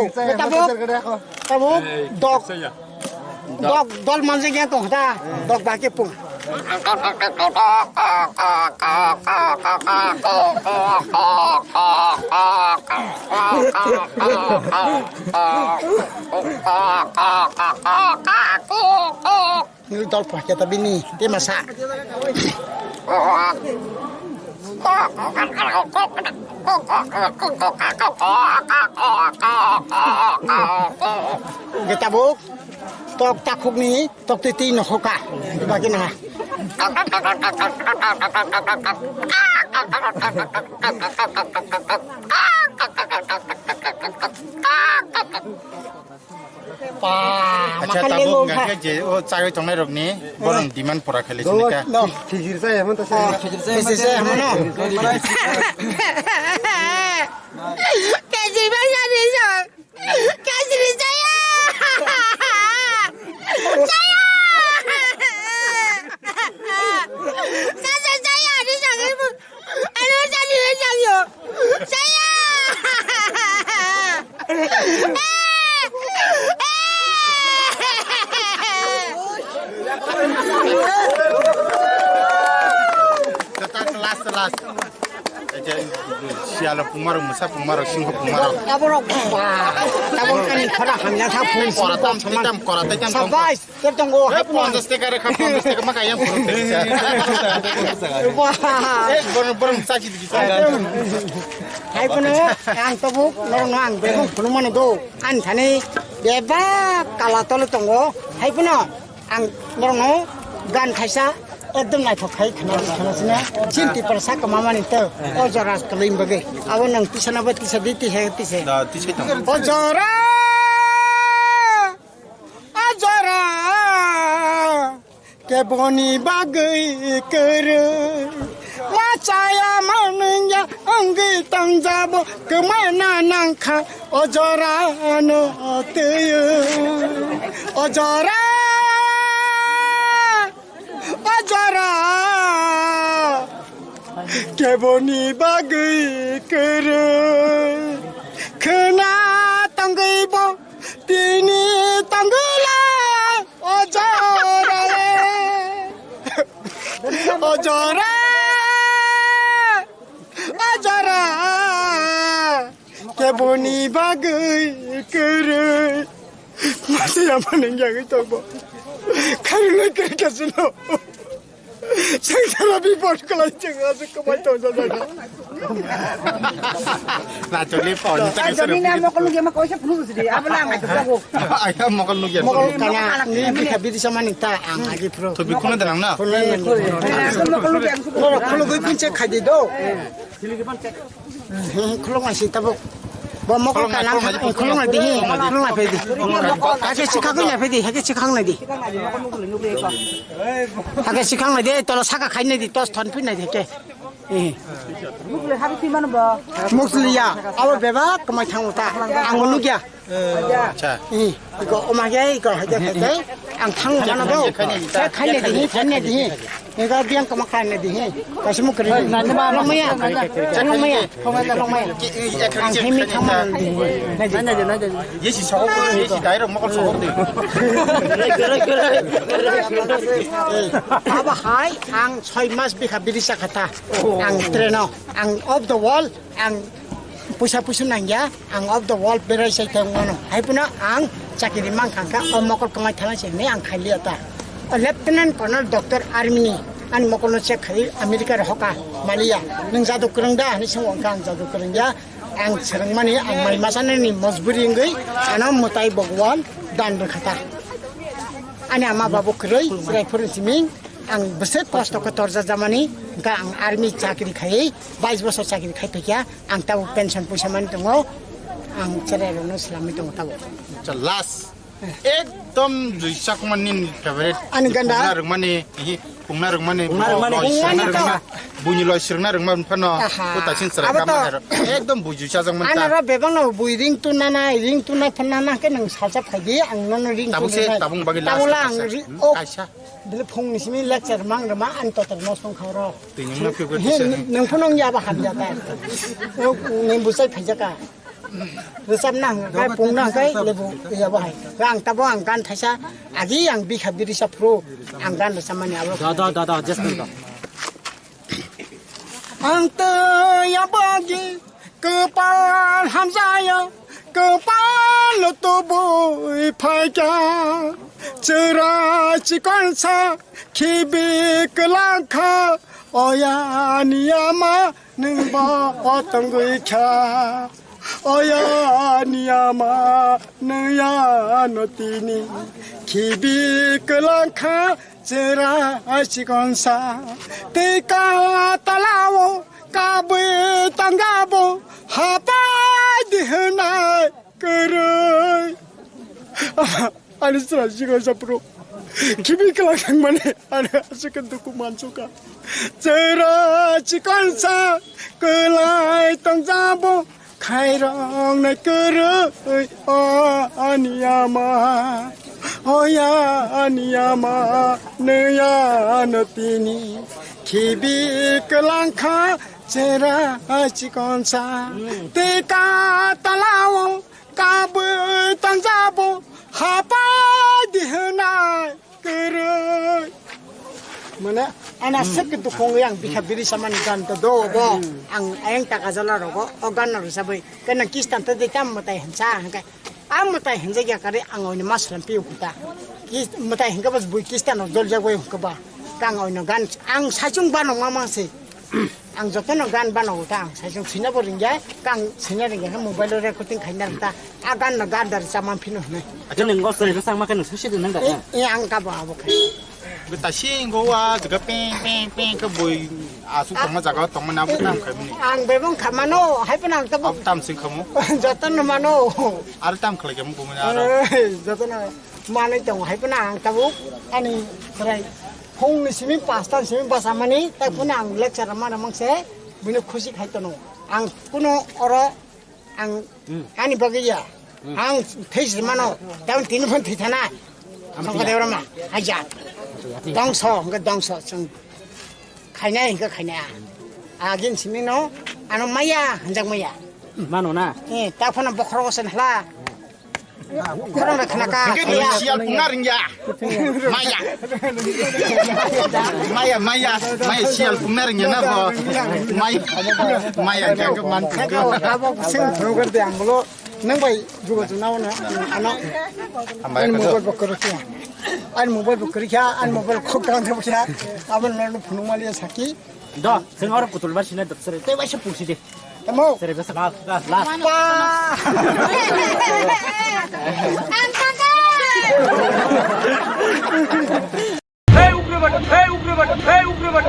tabuk dog dol manje ge to hata dog baki pung ni dol pakai tapi ni dia masak kita buk tok takuk ni tok titi no hoka bagi na Acha tabuk ngake je o cawe tongnai rok ni borong demand pora khale chinika. no figir saya mun ta saya mana kasih banyak ni sang kasih saya saya ni sang ibu aduh jadi sang yo saya kelas aja siala pumarok musa pumarok singho pumarok taborok tabor kan khara hamna tha phun korata tam sabais tertonggo hapon daste kare khapon daste maka yang purut borong saji di sana hai puno ang tabuk norong ang bebong puno mano do an thani beba kala tolo tongo hai puno ang norong gan khaisa एकदम नाइ थखाइ खाना सिना चिन्ति परसा कमामानि त अजरा कलिम बगे अब नंग तिसना बति सदिति है तिसे tisai tam अजरा के बनी बागै कर माचाया मनया अंगै तंजाबो कमाना नांखा अजरा न तय अजरा Ajara keboni bagai kere kena tanggai bo tini tanggala ajara ajara ajara जेबोनि बागै गोरै माथोया मानोंयागै दंब खारलाय गासिनो संसारा बिपद खालाय जोङो कमाय दंजाजागा Naturally, phone ta kasi. जमीन मकल लुगे म कैसे फुलु बुझदि आबला आंगा दबो Ay, mokal nugi. मकल kana ni बिखाबिदि समानि ता आं आगे फ्रो To bikuna darang na. मकल लुगे खलो गय पिनचे खाइदि दो खलो मासि तबो ब मकल kana खलो ना दि खलो ना फेदि आके सिखागै ना फेदि हाके सिखां ना दि हाके सिखां ना दि तल साका खाइने दि तस थन फिन ना दि के मुसलिया अब बेबा कमाय थांता आं नुगिया Cha. इको अमागे इको हाजे हाजे आं थां जाना दो खाइने दि खाइने दि इको बियां कमा खाइने दि गासि मुकरि लंमया लंमया आं हेमि थामा दि Yesi sahok ko, yesi dairo mokal sahok di. अब हाय आं 6 मास बिखा बिरिसा खाता आं ट्रेनो आं अफ द वॉल आं पैसा पैसा नांगिया आं अफ द वॉल बेरायसै थांगोन हायपुना आं चाकरि मांखांखा मकल कमाय थानासै ने आं खालियाता लेफ्टिनेंट कर्नल डॉक्टर आर्मी आं मकलनो चेक खालि अमेरिका हका मालिया नों जादु करंदा नि संग आं जादु करंया आं सरंमानि आं माइ मासाननि मजबुरि गै आना मताय भगवान दान रखता ani ama babu keroi serai forensimin ang beset posto ke torja zamani ga ang army chakri khai 22 bosor chakri khai thekya ang tabu pension puisa man tongo ang serai rono salami tongo tabu Cha last. Ekdom juisa ko manin favorite. Ani ganda? Kungna rungmani. Bunyi loy sirna rungman pano. Ko ta sin sara kama hero. Ekdom buju cha jang man ana ta. ra bebang no bui ring tu na phana na ke nang salsa phagi ang non ring tu Tabung bagi last. tabung lang o Kaisa. dile phung ni simi lecture mang ma an to tar mos khang ro Tingin na pyo ko nang phunong ya ba ham ja ta nang bu sai phai ja ka resam nang kai pung nang kai lebu ya ba hai ang tabo ang kan thaisa agi ang bi khabiri sa pro ang kan samani abo da just da ang te ya bagi kepal hamzaya kepal lo to boy phai ka chera chikansa khibi kalakha oya niyama nang ba otangui kha oya niyama naya notini khibi kalakha chera chikansa tika talawo kabe tangabo hapa dihna kerai ani sra chikansa pro khibi kalakha mane ani asukan duku mansuka chera chikansa kelai tangjabo khairong na kerai aniyama oya aniyama naya notini khibi kalangkha chera chikonsa tika talawo kabe tangjabo hapa dihna kerai mana ana sek tu khong yang bikhabiri saman gan to do bo ang ayang takazala rogo ogan ro sabai kana kistan to de tam matai hansa hanga am matai hanja ya kare ang oin masram piu kuta ki matai hanga bas bui kistan dol jagoi hukaba kang oin gan ang sajung ba no mama se ang jotono gan ba no ta ang sajung sina bo ringya kang sina ringya ha mobile recording khaina ta agan na gan dar saman pinu ne ajan ngok sari sang makan sushi de nang da ang ka ba bo khai Beta singgo wa jaga peng ke boy asu tong jaga tong mana bu tam kami. ang bebong kamano hai penang tabo Ab tam sing kamu. joton mano Ar tam khala kamu bu mana ara. joton manai tong hai penang tabo ani rai hong ni simi pasta simi basamani ta punang lecture mana mangse bini khushi khai tono ang kuno oro ang ani bagiya ang theis mano taun tin phon thithana sangka deurama aja dongso nga dongso sing khaina nga khaina agin simi no ano maya hanjang maya mano na ta phona bokhro sen hla Cái sial pungar ya. Maya sial pungar ya na bo. Maya cái man. Nang bay juga tunaw na ano an mobile bakar kya an mobile bakar kya an mobile khok ta na kya aban na phunumali saki दा जों आरो पुतुल बासिना दसरे ते बाइसे पुलसि दे tamo सरे बस ला ला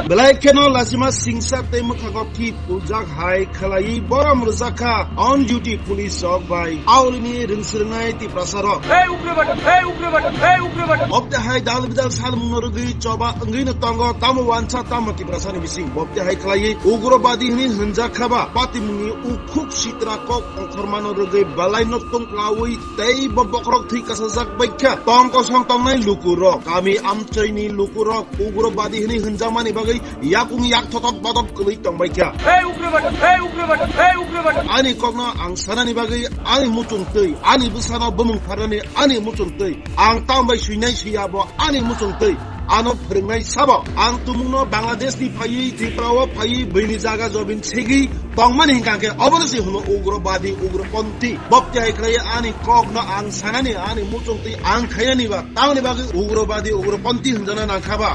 Belai kenal lasima singsa temu kagoti pujak hai khalai boram ruzaka on duty police of by aulini ringsirangai ti prasaro obte hai dal bidal sal munorugi coba engi na tongo tamu wancha tamu ti prasani bising obte hai khalai ugrobadi ni hunja khaba pati muni ukhuk sitra kok ongkormano rugi balai notong klawi tei bobokrok thi kasajak baikha tong kosong tongnai lukuro kami amchaini lukuro ugrobadi ni hunjamani bagai yakung yak thotot bodop kului tongbai kya ani kokno ang sanani bagai ani mutung tei ani busana bumung pharani ani mutung tei ang tambai suinai siabo ani mutung tei ano phringai sabo ang tumungno bangladesh ni phai triprawa phai bini jaga jobin segi tongmani hingkangke obonosi huno ugrobadi ugroponti bopti haiklai ani kokno ang sanani ani mutung tei ang khayani ba tangni bagai ugrobadi ugroponti hunjana nangkhaba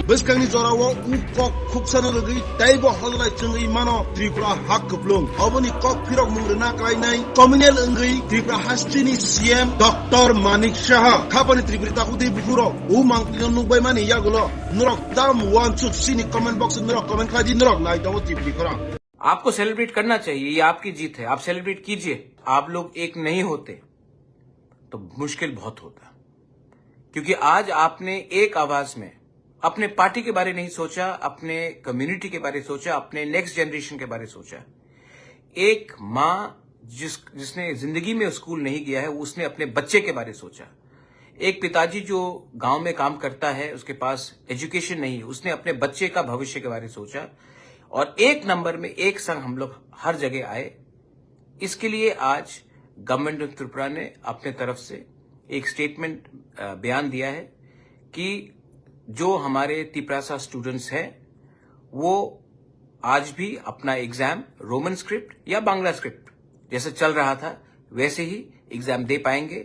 Beskangni jorawo ukok khupsana rugi taibo halrai chungi mano Tripura hak kuplung oboni kok phirok mungrena klainai communal engai Tripura hastini CM Dr. Manik Shah khapani Tripura takudi bufuro umang nubai mani yagulo nurok dam one chuk sini comment box nurok comment khaji nurok nai dawo Tripura आपको celebrate करना चाहिए, ये आपकी जीत है, आप celebrate कीजिए। आप लोग एक नहीं होते तो मुश्किल बहुत होता, क्योंकि आज आपने एक आवाज में अपने पार्टी के बारे नहीं सोचा, अपने कम्युनिटी के बारे सोचा, अपने नेक्स्ट जनरेशन के बारे सोचा। एक माँ जिसने जिंदगी में स्कूल नहीं गया है, उसने अपने बच्चे के बारे सोचा। एक पिताजी जो गांव में काम करता है, उसके पास एजुकेशन नहीं है, उसने अपने बच्चे का भविष्य के बारे सोचा। और एक नंबर में एक संग हम लोग हर जगह आए। इसके लिए आज गवर्नमेंट ऑफ त्रिपुरा ने अपने तरफ से एक स्टेटमेंट बयान दिया है कि जो हमारे तिपरासा स्टूडेंट्स हैं वो आज भी अपना एग्जाम रोमन स्क्रिप्ट या बांग्ला स्क्रिप्ट जैसे चल रहा था वैसे ही एग्जाम दे पाएंगे।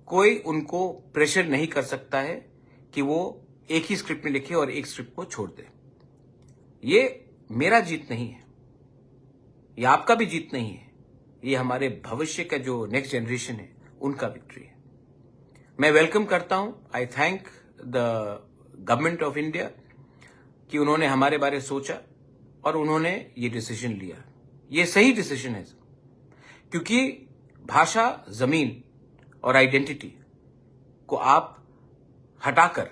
कोई उनको प्रेशर नहीं कर सकता है कि वो एक ही स्क्रिप्ट में लिखे और एक स्क्रिप्ट को छोड़ दे। ये मेरा जीत नहीं है, ये आपका भी जीत नहीं है, ये हमारे भविष्य का जो नेक्स्ट जनरेशन है उनका विक्ट्री है। मैं वेलकम करता हूं, आई thank the government of India कि उन्होंने हमारे बारे सोचा और उन्होंने ये डिसीजन लिया। ये सही डिसीजन है, क्योंकि भाषा, जमीन और आइडेंटिटी को आप हटाकर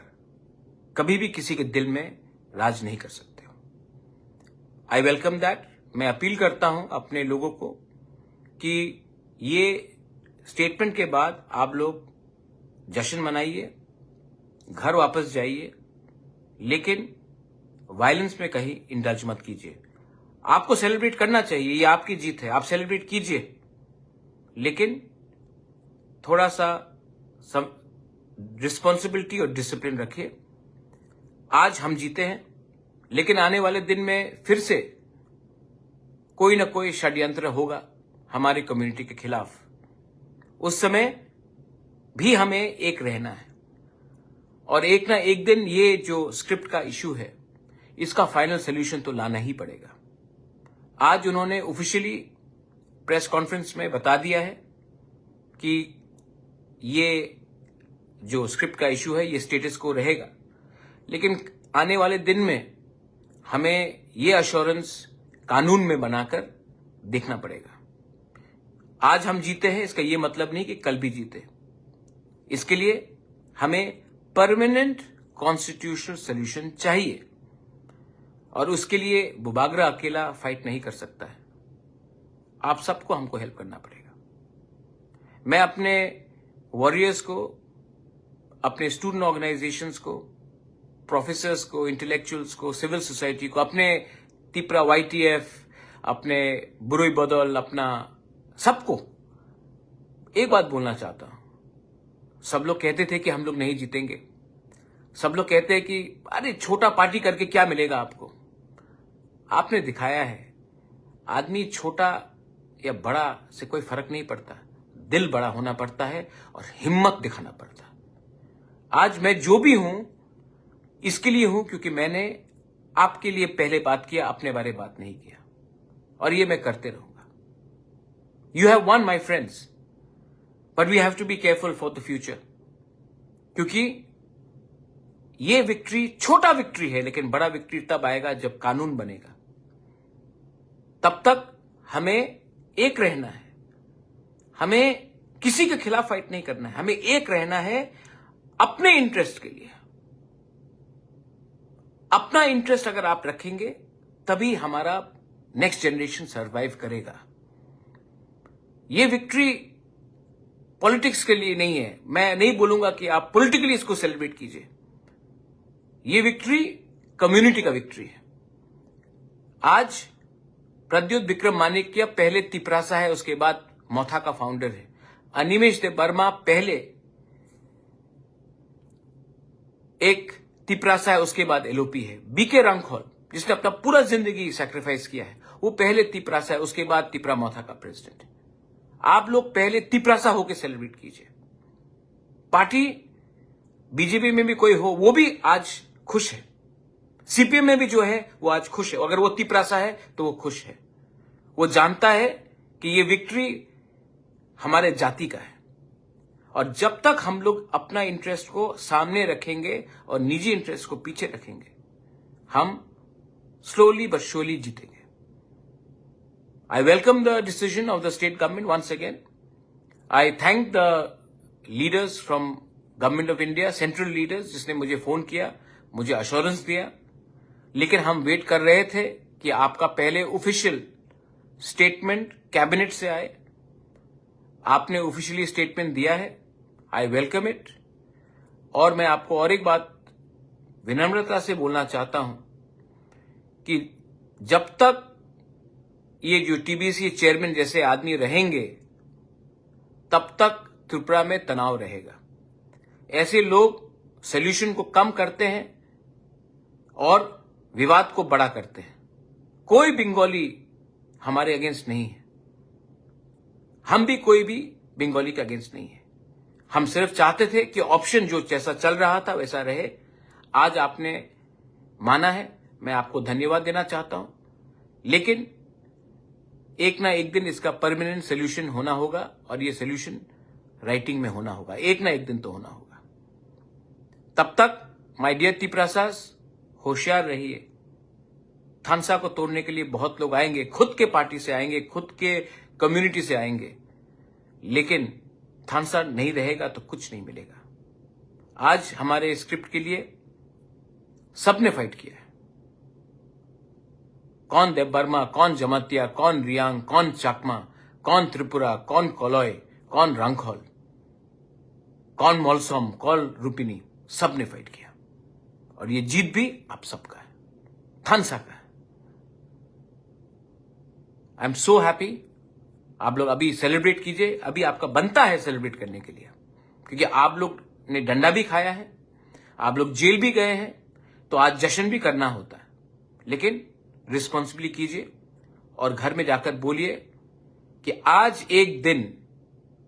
कभी भी किसी के दिल में राज नहीं कर सकते हो। I welcome that. मैं अपील करता हूं अपने लोगों को कि ये स्टेटमेंट के बाद आप लोग जश्न मनाइए, घर वापस जाइए, लेकिन वायलेंस में कहीं इंडल्ज मत कीजिए। आपको सेलिब्रेट करना चाहिए, ये आपकी जीत है, आप सेलिब्रेट कीजिए, लेकिन थोड़ा सा रिस्पॉन्सिबिलिटी और डिसिप्लिन रखिए। आज हम जीते हैं, लेकिन आने वाले दिन में फिर से कोई ना कोई षड्यंत्र होगा हमारी कम्युनिटी के खिलाफ। उस समय भी हमें एक रहना है और एक ना एक दिन ये जो स्क्रिप्ट का इश्यू है इसका फाइनल सोल्यूशन तो लाना ही पड़ेगा। आज उन्होंने ऑफिशियली प्रेस कॉन्फ्रेंस में बता दिया है कि ये जो स्क्रिप्ट का इश्यू है ये स्टेटस को रहेगा, लेकिन आने वाले दिन में हमें ये अश्योरेंस कानून में बनाकर देखना पड़ेगा। आज हम जीते हैं, इसका ये मतलब नहीं कि कल भी जीते। इसके लिए हमें परमानेंट कॉन्स्टिट्यूशनल सॉल्यूशन चाहिए और उसके लिए बुबागरा अकेला फाइट नहीं कर सकता है। आप सबको हमको हेल्प करना पड़ेगा। मैं अपने वॉरियर्स को, अपने स्टूडेंट ऑर्गेनाइजेशंस को, प्रोफेसर्स को, इंटेलेक्चुअल्स को, सिविल सोसाइटी को, अपने तिपरा YTF, अपने बुरुई बदल, अपना सबको एक बात बोलना चाहता हूं। सब लोग कहते थे कि हम लोग नहीं जीतेंगे, सब लोग कहते हैं कि अरे छोटा पार्टी करके क्या मिलेगा आपको। आपने दिखाया है आदमी छोटा या बड़ा से कोई फर्क नहीं पड़ता, दिल बड़ा होना पड़ता है और हिम्मत दिखाना पड़ता है। आज मैं जो भी हूं इसके लिए हूं क्योंकि मैंने आपके लिए पहले बात किया, अपने बारे बात नहीं किया, और ये मैं करते रहूंगा। You have one my friends, but we have to be careful for the future, क्योंकि ये विक्ट्री छोटा विक्ट्री है, लेकिन बड़ा विक्ट्री तब आएगा जब कानून बनेगा। तब तक हमें एक रहना है, हमें किसी के खिलाफ फाइट नहीं करना है, हमें एक रहना है अपने इंटरेस्ट के लिए। अपना इंटरेस्ट अगर आप रखेंगे तभी हमारा नेक्स्ट जनरेशन सरवाइव करेगा। ये विक्ट्री पॉलिटिक्स के लिए नहीं है। मैं नहीं बोलूंगा कि आप पॉलिटिकली इसको सेलिब्रेट कीजिए। ये विक्ट्री कम्युनिटी का विक्ट्री है। आज प्रद्युत विक्रम मानिक्य पहले तिपरासा है, उसके बाद मोथा का फाउंडर है। अनिमेश देव वर्मा पहले एक तिपरासा है, उसके बाद एलओपी है। बीके रंगखोल जिसने अपना पूरा जिंदगी सैक्रिफाइस किया है, वो पहले तिपरासा है, उसके बाद तिपरा मोथा का प्रेसिडेंट है। आप लोग पहले तिपरासा होकर सेलिब्रेट कीजिए। पार्टी बीजेपी में भी कोई हो वो भी आज खुश है, सीपीएम में भी जो है वो आज खुश है। अगर वो तिपरासा है तो वो खुश है। वो जानता है कि ये विक्ट्री हमारे जाति का है, और जब तक हम लोग अपना इंटरेस्ट को सामने रखेंगे और निजी इंटरेस्ट को पीछे रखेंगे, हम स्लोली बट श्योरली जीतेंगे। I welcome the decision of the state government once again. I thank the leaders from Government of India, central leaders, जिसने मुझे फोन किया, मुझे अश्योरेंस दिया। लेकिन हम वेट कर रहे थे कि आपका पहले ऑफिशियल स्टेटमेंट कैबिनेट से आए। आपने ऑफिशियली स्टेटमेंट दिया है, आई वेलकम इट। और मैं आपको और एक बात विनम्रता से बोलना चाहता हूं कि जब तक ये जो टीबीसी चेयरमैन जैसे आदमी रहेंगे, तब तक त्रिपुरा में तनाव रहेगा। ऐसे लोग सॉल्यूशन को कम करते हैं और विवाद को बड़ा करते हैं। कोई बंगाली हमारे अगेंस्ट नहीं है, हम भी कोई भी बंगाली के अगेंस्ट नहीं है। हम सिर्फ चाहते थे कि ऑप्शन जो जैसा चल रहा था वैसा रहे। आज आपने माना है, मैं आपको धन्यवाद देना चाहता हूं। लेकिन एक ना एक दिन इसका परमानेंट सोल्यूशन होना होगा, और ये सोल्यूशन राइटिंग में होना होगा। एक ना एक दिन तो होना होगा। तब तक माय डियर तिपरासास, होशियार रहिए। थानसा को तोड़ने के लिए बहुत लोग आएंगे, खुद के पार्टी से आएंगे, खुद के कम्युनिटी से आएंगे, लेकिन थानसा नहीं रहेगा तो कुछ नहीं मिलेगा। आज हमारे स्क्रिप्ट के लिए सबने फाइट किया है। कौन देव वर्मा, कौन जमातिया, कौन रियांग, कौन चाकमा, कौन त्रिपुरा, कौन कोलोय, कौन रंगखोल, कौन मोलसोम, कौन रूपिनी, सबने फाइट किया। और ये जीत भी आप सबका है, थानसा का है। I am so happy. आप लोग अभी सेलिब्रेट कीजिए, अभी आपका बनता है सेलिब्रेट करने के लिए, क्योंकि आप लोग ने डंडा भी खाया है, आप लोग जेल भी गए हैं, तो आज जश्न भी करना होता है। लेकिन रिस्पॉन्सिबली कीजिए और घर में जाकर बोलिए कि आज एक दिन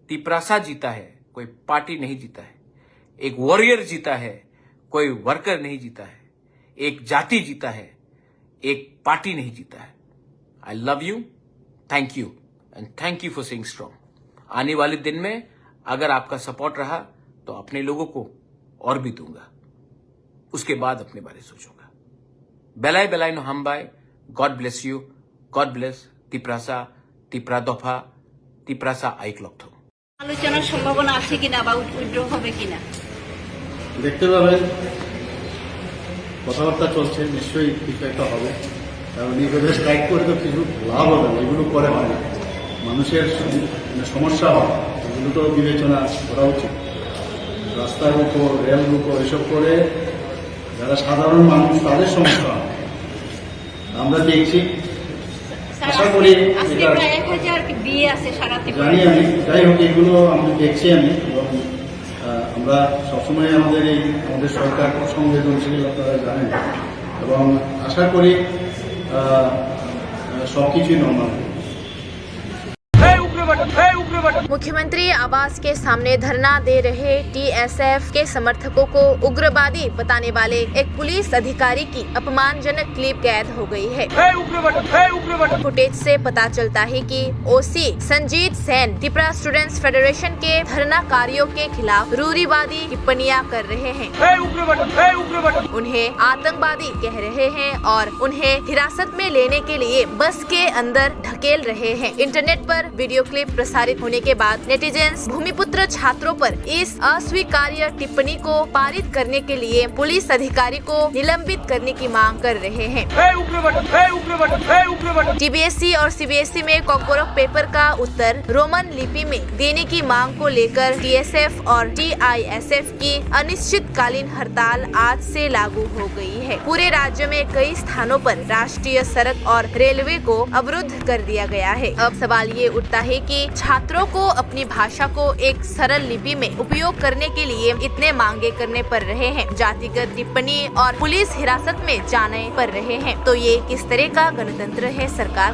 तिपरासा जीता है, कोई पार्टी नहीं जीता है। एक वॉरियर जीता है, कोई वर्कर नहीं जीता है। एक जाति जीता है, एक पार्टी नहीं जीता है। I love you, thank you and thank you for staying strong. आने वाले दिन में अगर आपका सपोर्ट रहा तो अपने लोगों को और भी दूंगा, उसके बाद अपने बारे सोचूंगा। बेलाय बेलाय नो हमबाय। God bless you, God bless Tiprasa, Tipra दफा, तिपरासा आइक्लक्थ। আলোচনার সম্ভাবনা আছে কিনা বা উইথড্র হবে কিনা দেখতে পাবেন, কথাবার্তা চলছে, নিশ্চয়ই কিছু একটা হবে। কারণ এইভাবে স্ট্রাইক করে তো কিছু লাভ হবে না, এগুলো করে হয় না। মানুষের সমস্যা হয়, এগুলো তো বিবেচনা করা উচিত। রাস্তার উপর, রেল উপর এসব করে যারা সাধারণ মানুষ তাদের সমস্যা হয়, আমরা দেখছি। আশা করি আজকে প্রায় 1000 দিয়ে আছে সারা ত্রিপুরা জানি আমি, যাই হোক এগুলো আমি দেখছি আমি, এবং আমরা সবসময় আমাদের সরকার খুব সংবেদনশীল, আপনারা জানেন, এবং আশা করি সবকিছুই নর্মাল। मुख्यमंत्री आवास के सामने धरना दे रहे टीएसएफ के समर्थकों को उग्रवादी बताने वाले एक पुलिस अधिकारी की अपमानजनक क्लिप कैद हो गई है। फुटेज से पता चलता है कि ओसी संजीत सेन त्रिपुरा स्टूडेंट्स फेडरेशन के धरनाकारियों के खिलाफ रूढ़िवादी टिप्पणियां कर रहे हैं, उन्हें आतंकवादी कह रहे हैं और उन्हें हिरासत में लेने के लिए बस के अंदर ढकेल रहे हैं। इंटरनेट पर वीडियो क्लिप प्रसारित होने के बाद नेटिजन्स भूमिपुत्र छात्रों पर इस अस्वीकार्य टिप्पणी को पारित करने के लिए पुलिस अधिकारी को निलंबित करने की मांग कर रहे हैं। टीबीएसई और सीबीएसई में कॉकबोरक पेपर का उत्तर रोमन लिपि में देने की मांग को लेकर टीएसएफ और टीआईएसएफ की अनिश्चितकालीन हड़ताल आज से लागू हो गई है। पूरे राज्य में कई स्थानों पर राष्ट्रीय सड़क और रेलवे को अवरुद्ध कर दिया गया है। अब सवाल ये उठता है कि छात्रों को अपनी भाषा को एक सरल लिपि में उपयोग करने के लिए इतने मांगे करने पड़ रहे हैं, जातिगत टिप्पणी और पुलिस हिरासत में जाने पड़ रहे हैं, तो ये किस तरह का गणतंत्र है सरकार?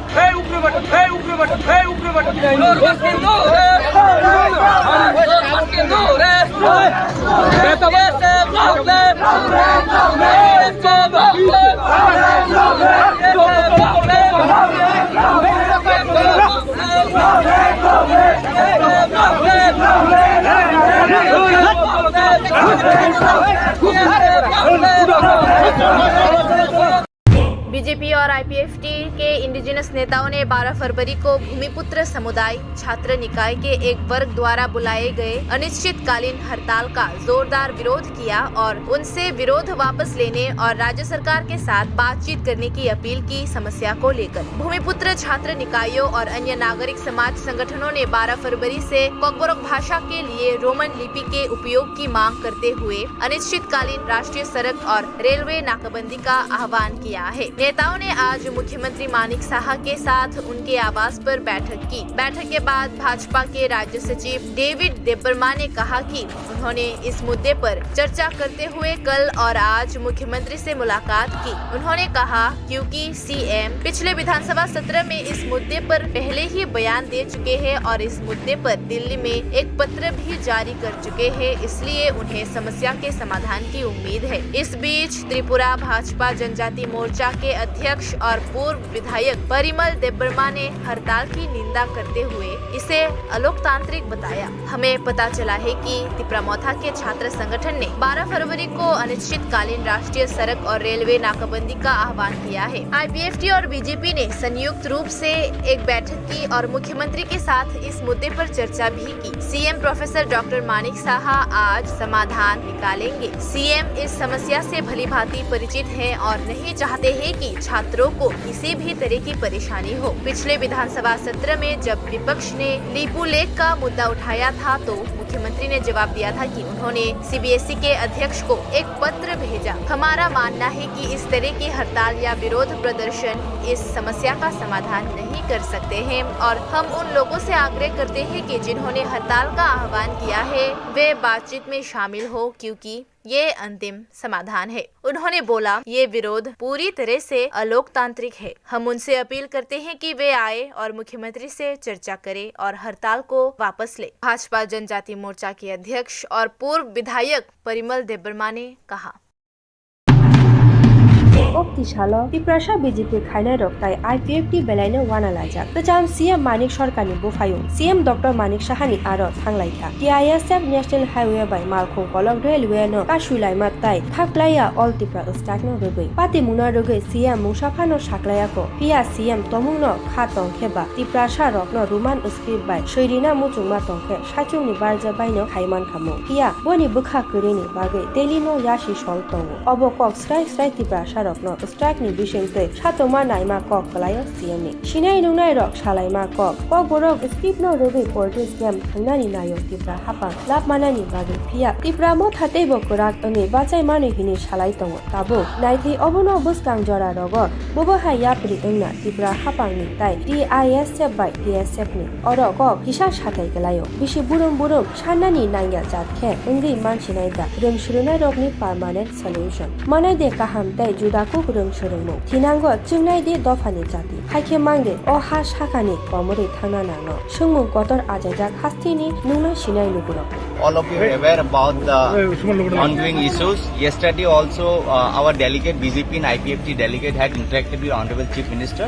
बीजेपी और आईपीएफटी के इंडिजिनस नेताओं ने 12 फरवरी को भूमिपुत्र समुदाय छात्र निकाय के एक वर्ग द्वारा बुलाए गए अनिश्चितकालीन हड़ताल का जोरदार विरोध किया और उनसे विरोध वापस लेने और राज्य सरकार के साथ बातचीत करने की अपील की। समस्या को लेकर भूमिपुत्र छात्र निकायों और अन्य नागरिक समाज संगठनों ने 12 फरवरी से कॉकबोरक भाषा के लिए रोमन लिपि के उपयोग की मांग करते हुए अनिश्चितकालीन राष्ट्रीय सड़क और रेलवे नाकाबंदी का आह्वान किया है। नेताओं ने आज मुख्यमंत्री मानिक साहा के साथ उनके आवास पर बैठक की। बैठक के बाद भाजपा के राज्य सचिव डेविड देबबर्मा ने कहा कि उन्होंने इस मुद्दे पर चर्चा करते हुए कल और आज मुख्यमंत्री से मुलाकात की। उन्होंने कहा क्योंकि सीएम पिछले विधानसभा सत्र में इस मुद्दे पर पहले ही बयान दे चुके हैं और इस मुद्दे पर दिल्ली में एक पत्र भी जारी कर चुके हैं, इसलिए उन्हें समस्या के समाधान की उम्मीद है। इस बीच त्रिपुरा भाजपा जनजाति मोर्चा के अध्यक्ष और पूर्व विधायक परिमल देबबर्मा ने हड़ताल की निंदा करते हुए इसे अलोकतांत्रिक बताया। हमें पता चला है कि तिप्रामोथा के छात्र संगठन ने 12 फरवरी को अनिश्चितकालीन राष्ट्रीय सड़क और रेलवे नाकाबंदी का आह्वान किया है। आईपीएफटी और बीजेपी ने संयुक्त रूप से एक बैठक की और मुख्यमंत्री के साथ इस मुद्दे पर चर्चा भी की। CM professor doctor Manik Saha आज समाधान निकालेंगे। सीएम इस समस्या से भलीभांति परिचित हैं और नहीं चाहते हैं कि छात्रों को किसी भी तरह की परेशानी हो। पिछले विधानसभा सत्र में जब विपक्ष ने लीपू लेक का मुद्दा उठाया था तो मुख्यमंत्री ने जवाब दिया था कि उन्होंने सीबीएसई के अध्यक्ष को एक पत्र भेजा। हमारा मानना है कि इस तरह की हड़ताल या विरोध प्रदर्शन इस समस्या का समाधान नहीं कर सकते हैं और हम उन लोगों से आग्रह करते हैं कि जिन्होंने हड़ताल का आह्वान किया है वे बातचीत में शामिल हो, क्योंकि ये अंतिम समाधान है। उन्होंने बोला ये विरोध पूरी तरह से अलोकतांत्रिक है। हम उनसे अपील करते हैं कि वे आए और मुख्यमंत्री से चर्चा करें और हड़ताल को वापस ले। भाजपा जनजाति मोर्चा के अध्यक्ष और पूर्व विधायक परिमल देबबर्मा ने कहा। Optichalo Tiprasha BJP Khaina Roktai IPFT Belaino Wana Lajak Tajam CM Manik Sarkarni Bufayung CM Dr. Manik Sahani Aro Thanglaiha TISF National Highway by Malkhung Kolok Railway no Kashulai Matai Thaklaya All Tipra Ustakno Rugui Pati Muna Rugui CM Musafano Saklayako Pia CM Tomungno Khatong Kheba Tiprasha Rokno Ruman Uskrip by Shoirina Muchungma Tongke Shachungni Barja Baino Khaiman Khamu Pia Boni Bukha Kurini Bagai Delino Yashi Shol Tongo Obokok Strai Tiprasha Rokno no strike ni bishing te chatoma naima kok kalayo CM ni shinai nungnai rok salaima kok borok skip no rebe politics game thangnani nayo tipra hapa lap manani bagi phia tipra mo thate bo korak ani bachai mani hini salai tongo tabo naithei obono buskang jora rogo bobo haya pri engna tipra hapang ni tai TISF by TSF ni oro kok hisa satai kalayo bishi burum shanani nangya jatke ungi mansinai da rung shurunai rok ni permanent solution manai de kaham tai judaku rung shurungmo tinango chingnai de dofani jati haike mangde o ha shakani komori thana nano sungmung kotor ajaja khastini nungna sinai luguro. All of you are aware about the ongoing issues. Yesterday also our delegate, BJP and IPFT delegate had interacted with Honorable Chief Minister,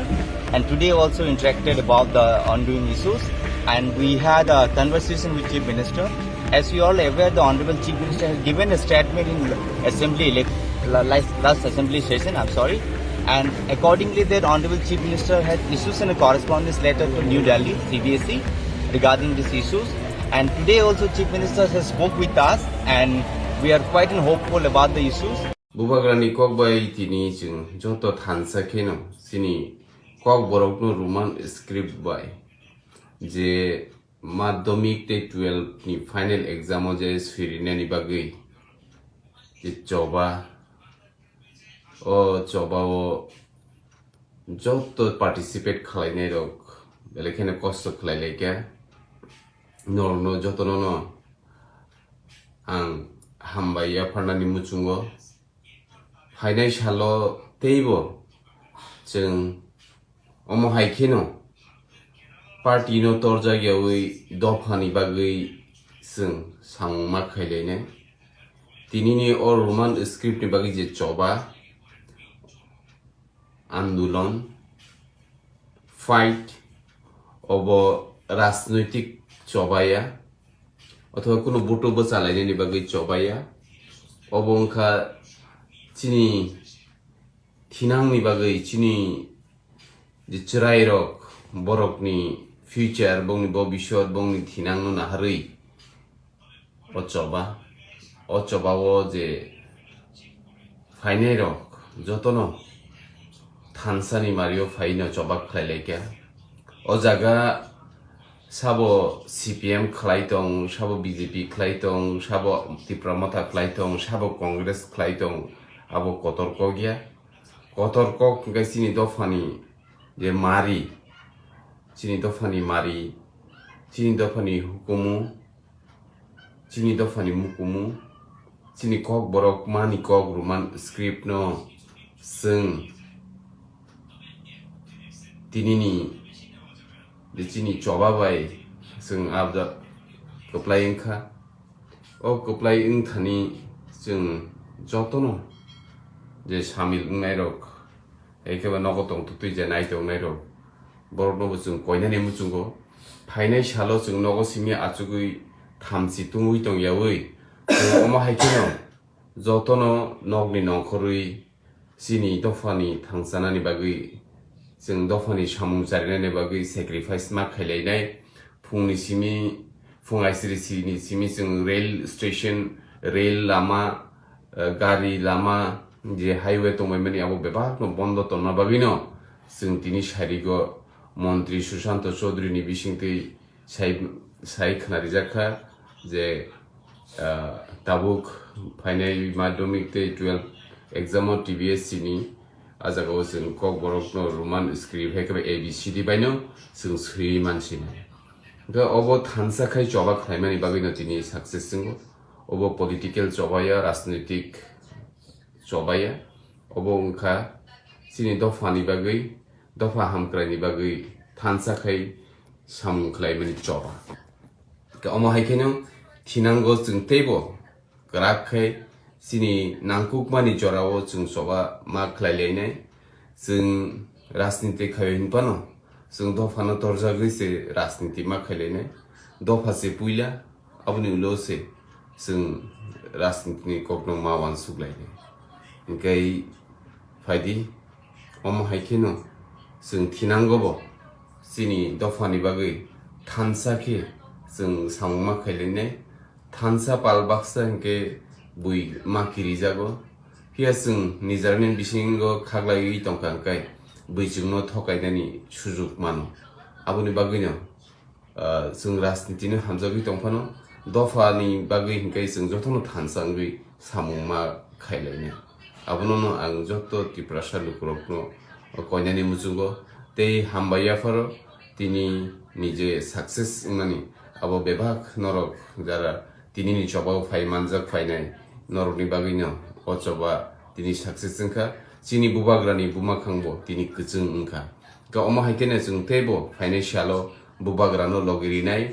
and today also interacted about the ongoing issues, and we had a conversation with Chief Minister. As you all are aware, the Honorable Chief Minister has given a statement in last assembly session, and accordingly that Honorable Chief Minister has issued a correspondence letter to New Delhi, CBSE, regarding these issues. And today also Chief Minister has spoke with us, and we are quite hopeful about the issues. Bubagrani kok bai tini jing joto thansa kheno sini kok borok no roman script bai je madhyamik te 12 ni final exam o je sirine ni bagai je choba o joto participate khlainai rok belekhene kosto khlailai kya no joto no ang hambaya pharnani muchungo hainai salo teibo जों omo haikeno party no torja gyawi dofani bagui जों sangma khailene tinini or roman script ni bagi je choba আন্দোলন fight of রাজনৈতিক চবাইয়া অথবা কোনো বক্তব্য চালাইনি বাকি চবাইয়া অবংখা চিনি থিনাংনি বাকি চিনি যে চিরাইরক বরকনি ফিউচার বংনি ভবিষ্যৎ বংনি থিনাংনো নাহারই অচবাও যে ফাইনাইরক যতন थानसानि मारियो फाइनो चबाक खाइलायके ओ जागा साबो CPM खलाइतों साबो BJP खलाइतों साबो तिप्रमथा खलाइतों साबो कांग्रेस खलाइतों आबो कतर्क गया कतर्क गाइसिनि दफानि जे मारि चिनि दफानि हुकुमु चिनि दफानि मुकुमु चिनि कक बरक मानि कक रुमान स्क्रिप्ट नो जों tinini de chini choba bai जों abda koplai ingkha o koplai ing thani जों jotono je samil ngai rok ekeba nogotong tutui je nai tong nai rok borno bo जों koinani muchungo phainai salo जों nogo simi achugui thamsi tungui tong yawi omo haikino jotono nogni nongkhorui chini dofani thangsanani bagui जों दफानि सामुं जारिनायनि बागै sacrifice मा खाइलायनाय फुंनि सिमि फुंआइसिरिसिनि सिमि जों rail station rail Lama गारि लामा जे highway तंबायमानि आबो बेबागनो बन्द तनना बागैनो जों तिनि सारिगो मन्त्रि सुशांत चौधुरीनि बिसिंतै साइ खोनारि जाखा जे दाबुक फाइनाल माध्यमिक 12 एग्जाम TBSC नि आजागाव जों कक बरकनो रोमान स्क्रिप्ट हेकबे ABCD बायनो जों सै मानसिनो गा अबो थानसाखाय जबा खायमानि बागैनो तिनि सक्सेस जों अबो पलिटिकल जबाया राजनीतिक जबाया अबो उनखा सिनि दफानि बागै दफा हामक्रायनि बागै थानसाखाय सामख्लायमानि जबा गा अमो हायखेनो थिनांगो जों तेबो ग्राखै सिनि नांकुकमानि जराव जों सबा मा खलायलायनाय जों राजनीति खायनपानो जों दफानो दरजा गैसे राजनीति मा खलायनाय दफासे पुइला अबनि उलोसे जों राजनीतिनि ककनो मावान सुग्लायनाय ओंखाय फायदि अम हायखेनो जों थिनांगोबो सिनि दफानि बागै थानसाखे जों साममा खलायनाय थानसा पालबाक्सा के बुई माकिरि जागो हिया जों निजारनि बिसिंगो खाग्लायै दंखांखाय बैजोंनो थगायनायनि सुजुग मानो आबुनि बागैनो जों राजनितिनो हामजागै दंफानो दफानि बागै हिंखाय जों जथनो थानसांगै सामुमा खायलायनो आबुनो आं जत तिप्रासा लुकुरकनो कयनानि मुजुगो ते हामबायाफोर तिनि निजे साक्सेस उनानि आबो बेबाक नरक जारा तिनि जबाव फाय मानजाक फायनाय नरकनि बागैनो अजबा तिनि साक्सेस जोंखा चिनि बुबाग्रानि बुमाखांबो तिनि गोजों ओंखा गा अमा हायतेने जों तेबो फाइनान्सियालो बुबाग्रानो लगिरिनाय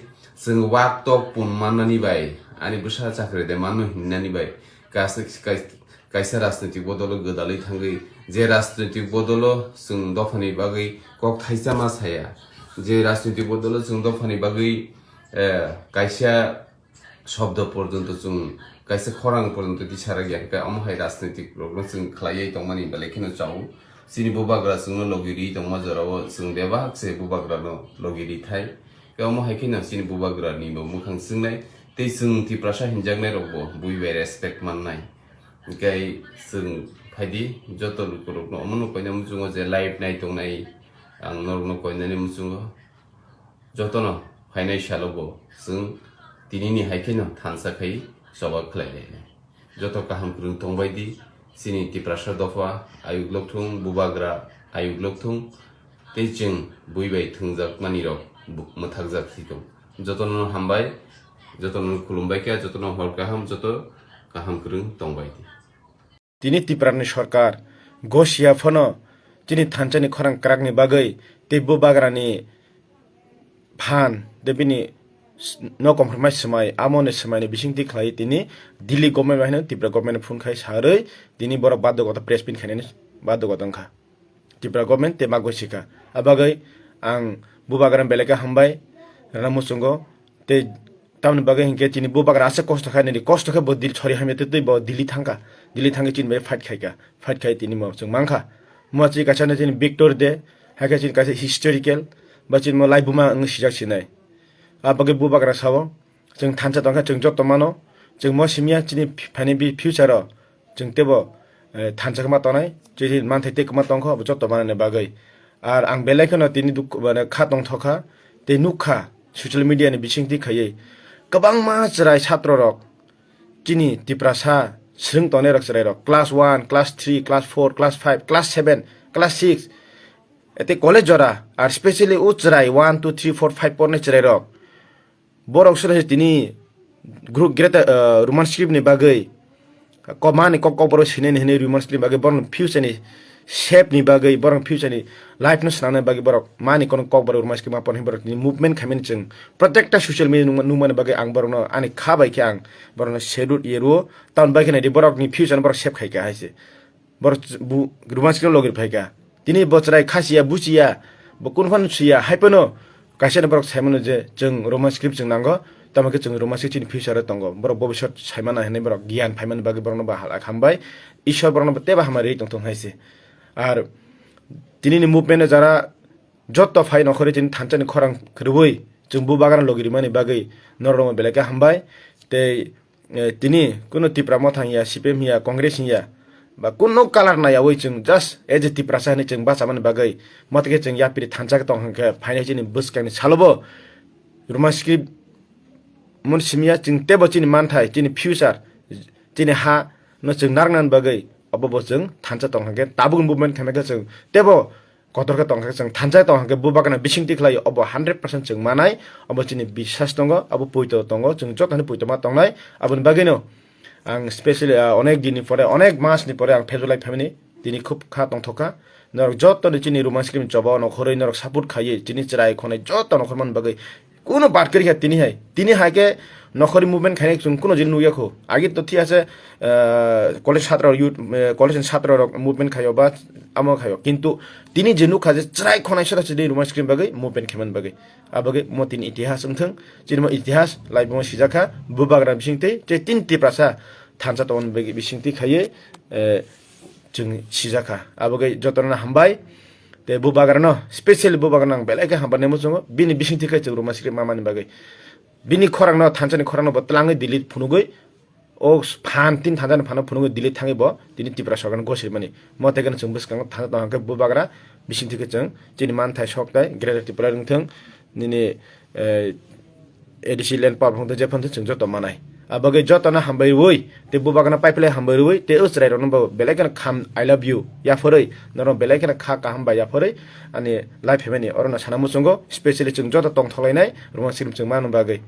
जों वाक टक पुनमाननानि बाय आनि बुसा चाख्रेदे मानो हिन्नानि बाय कायसा राजनीतिक बदल गोदालै थांगै जे राजनीतिक बदल जों दफानि बागै कक थाइसा मा साया जे राजनीतिक बदल जों दफानि बागै कायसा शब्द पर्यन्त जों कायसा खरां पर्यन्त दिसारा गैया अमहाय राजनीतिक प्रब्लेम जों खालायै दंमानि बेलेखिनो चाव सिनि बुबाग्रा जोंनो लगिरि दंमा जराव जों बेबाक से बुबाग्रानो लगिरि थाय अमहाय खिनो सिनि बुबाग्रानि मुखां जोंनाय ते जों तिप्रासा हिनजागनाय रगबो बुइबाय रेसपेक्ट माननाय गाय जों फायदि जत लुकुरकनो अमनो कयना मुजुङो जे लाइभ नाय दंनाय आं नरनो कयनानि मुजुङो जतनो फाइनान्सियालबो जों तिनिनि हायखिनो थानसाखै सबा खलायलायनाय जत काहाम खुरुं तंबायदि सिनि तिप्रासा दफा आयुग्लकथुं बुबाग्रा आयुग्लकथुं ते जों बुइबाय थोंजाक मानिरक मोथाकजाक दं जतनो हामबाय जतनो खुलुमबायखा जतनो हरकाहाम जत काहाम खुरुं तंबायदि तिनी तिप्रानि सरकार गसिया फनो तिनी थानचानि खरां क्राकनि बागै ते बुबाग्रानि फान देबिनि no compromise semai amone semai ni bising tik khai tini Delhi government bahina Tripura government phone khai sarei tini borok baddo gota press pin khainani baddo gotang kha Tripura government te magosika abagai ang bubagram beleka hambai ramusungo te taun bagai hinke tini bubagra ase kosto khainani kosto kha bodil chori hamete te bo Delhi thangka chin be fight khai tini mo chung mangkha mo chi kachane tini victor de haka chin kaise historical bachin mo live buma ang sijak sinai abagai bubagra sawo जों थानसा दंखा जों जत मानो जों म सिमिया चिनि फानि बि future जों तेबो थानसा मा तनाय जे मानथै ते मा तंखो जत माने बागै आर आं बेलायखनो तिनि दुख माने खा दं थखा ते नुखा ससियेल मिडिया नि बिसिंथि खायै गोबां मा जराय छात्र रक चिनि तिप्रासा स्रिं तने रक जराय रक class 1 class 3 class 4 class 5 class 7 class 6 एते कॉलेज जरा आर स्पेशली उ जराय 1 2 3 4 5 पढने जराय रक borok sura tini group greta roman script ni bagai komani kok borok sine ni roman script bagai borok future ni shape ni bagai borok future ni life no sana bagai borok mani kon kok borok roman script ma pon borok ni movement khamen cheng protecta social media numan bagai ang borok no ani khabai ke ang borok no schedule yero taun bagai ni borok ni future borok shape khai ka haise borok roman script logir phaika tini bochrai khasiya buchiya bokun fan suya haipeno kaisa borok saimano je jeng roman script jeng nango tamake jeng roman script ni future tongo borok bobishot saimana hene borok gyan phaiman bagi borok no bahala khambai ishor borok no teba hamari tong haise ar tini ni movement jara jotto phai nokhore tin thanchani khorang khrubai jeng bu bagan logiri mani bagai norong belaka hambai te tini kuno tipra mothang ya sipem ya congress ya ba kuno kalar na ya woi chung just as a tiprasa ni chung ba saman bagai matke chung ya piri thancha tong hangka financial ni bus kani salobo roman script mun simia chung tebo chini manthai chini future chini ha no chung narnan bagai abo chung thancha tong hangka tabung movement khameka chung tebo kotor ka tong hangka chung thancha tong hangka bubakana bising tiklai abo 100% chung manai abo chini biswas tongo abo poito tongo chung jotani poito ma tongnai abun bagai no ang specially onek dini pore onek mas ni pore ang phejolai family dini khub kha tong thoka nor jotto ni chini roman script jobo no khorei nor support khaiye chini chrai khonai jotto no khorman bagai kuno bat kari kha tini hai ke nokhori movement khaine chung kuno jin nuya kho agi to thi ase college chhatra youth college chhatra movement khayo ba amo khayo kintu tini jinu kha je chrai khonai sara chini roman script bagai movement kheman bagai abagai mo tin itihas umthang chini mo itihas lai bo sijaka bubagra bisingte je tin tiprasa thancha ton bagi bisingti khaye chung sijaka abagai jotona hambai te bubagra no specially bubagra nang belaka hambane mo chung bini bisingti khai chung roman script mamani bagai bini khorang no thanchani khorang no batlangai delete phunugoi O fun তিন থাজান Fanon ফুনুঙ্গো দিলে থাঙিব তিনি ত্রিপুরা সরকার গসিर माने मतेगन जों बसखां थाङा थाङाखै बुबाग्रा बिसिं थिखे जों जिनि मानथाय सकताय ग्रेटर त्रिपुरा रोंथों निनि एडिसि लेन्ड पावर फंथ जेफोन जों जत मानाय आबगे जतना हामबाय वइ ते बुबागना पाइपलाय हामबाय वइ ते उसराय रन बेलेगन खाम आई लव यू या फरै नर बेलेगन खा का हामबाय या फरै अनि लाइफ फेमिनि अरना साना मुसंगो स्पेशली जों जत तंग थलायनाय रुमा सिम जों मानु बागै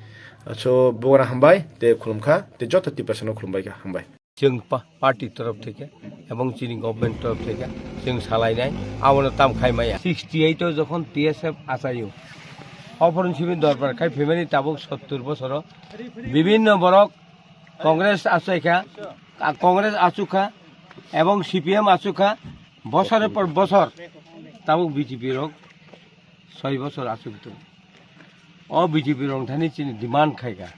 सो बुगाना हामबाय ते खुलुमखा ते जत टिपासनो खुलुमबाय का हामबाय जों पार्टी तरफ থেকে এবং চিনি গভর্নমেন্ট তরফ থেকে जों সালাইনাय आवनो ताम खायमाया 68 যখন টিএসএফ আসায়ু অপরণ শিবির দরবার খাই ফেমিলি তাবুক 70 বছর বিভিন্ন বরক কংগ্রেস আসাইখা কংগ্রেস আসুখা এবং সিপিএম আসুখা বছরের পর বছর তাবুক বিজেপি রক 6 বছর আসুক অ বিজেপি রংথানি চিনি ডিমান্ড খাইগা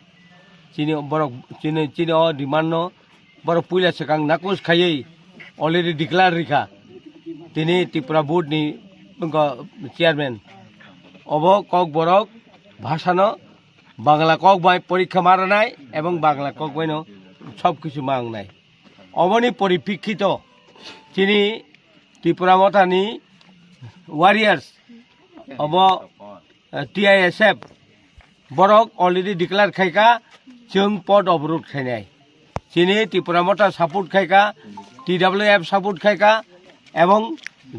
চিনি বরক চিনি অ ডিমান্ড বড় পুইলা সেকাং নাকুস খাইयै অলরেডি ডিক্লার রেখা তিনি Tripura বোর্ডনি chairman of Kokborok ভাষানো বাংলা কক বাই পরীক্ষা মারানায় এবং বাংলা কক বাইনো সব কিছু মাংনায় অবনি পরিপ্রেক্ষিত তিনি Tripura মতানি warriors of TISF Borok already declare খাইকা जों पद अवरोध खायनाय चिनी त्रिपुरा मता सापोर्ट खायका टीडब्ल्यूएफ सापोर्ट खायका एवं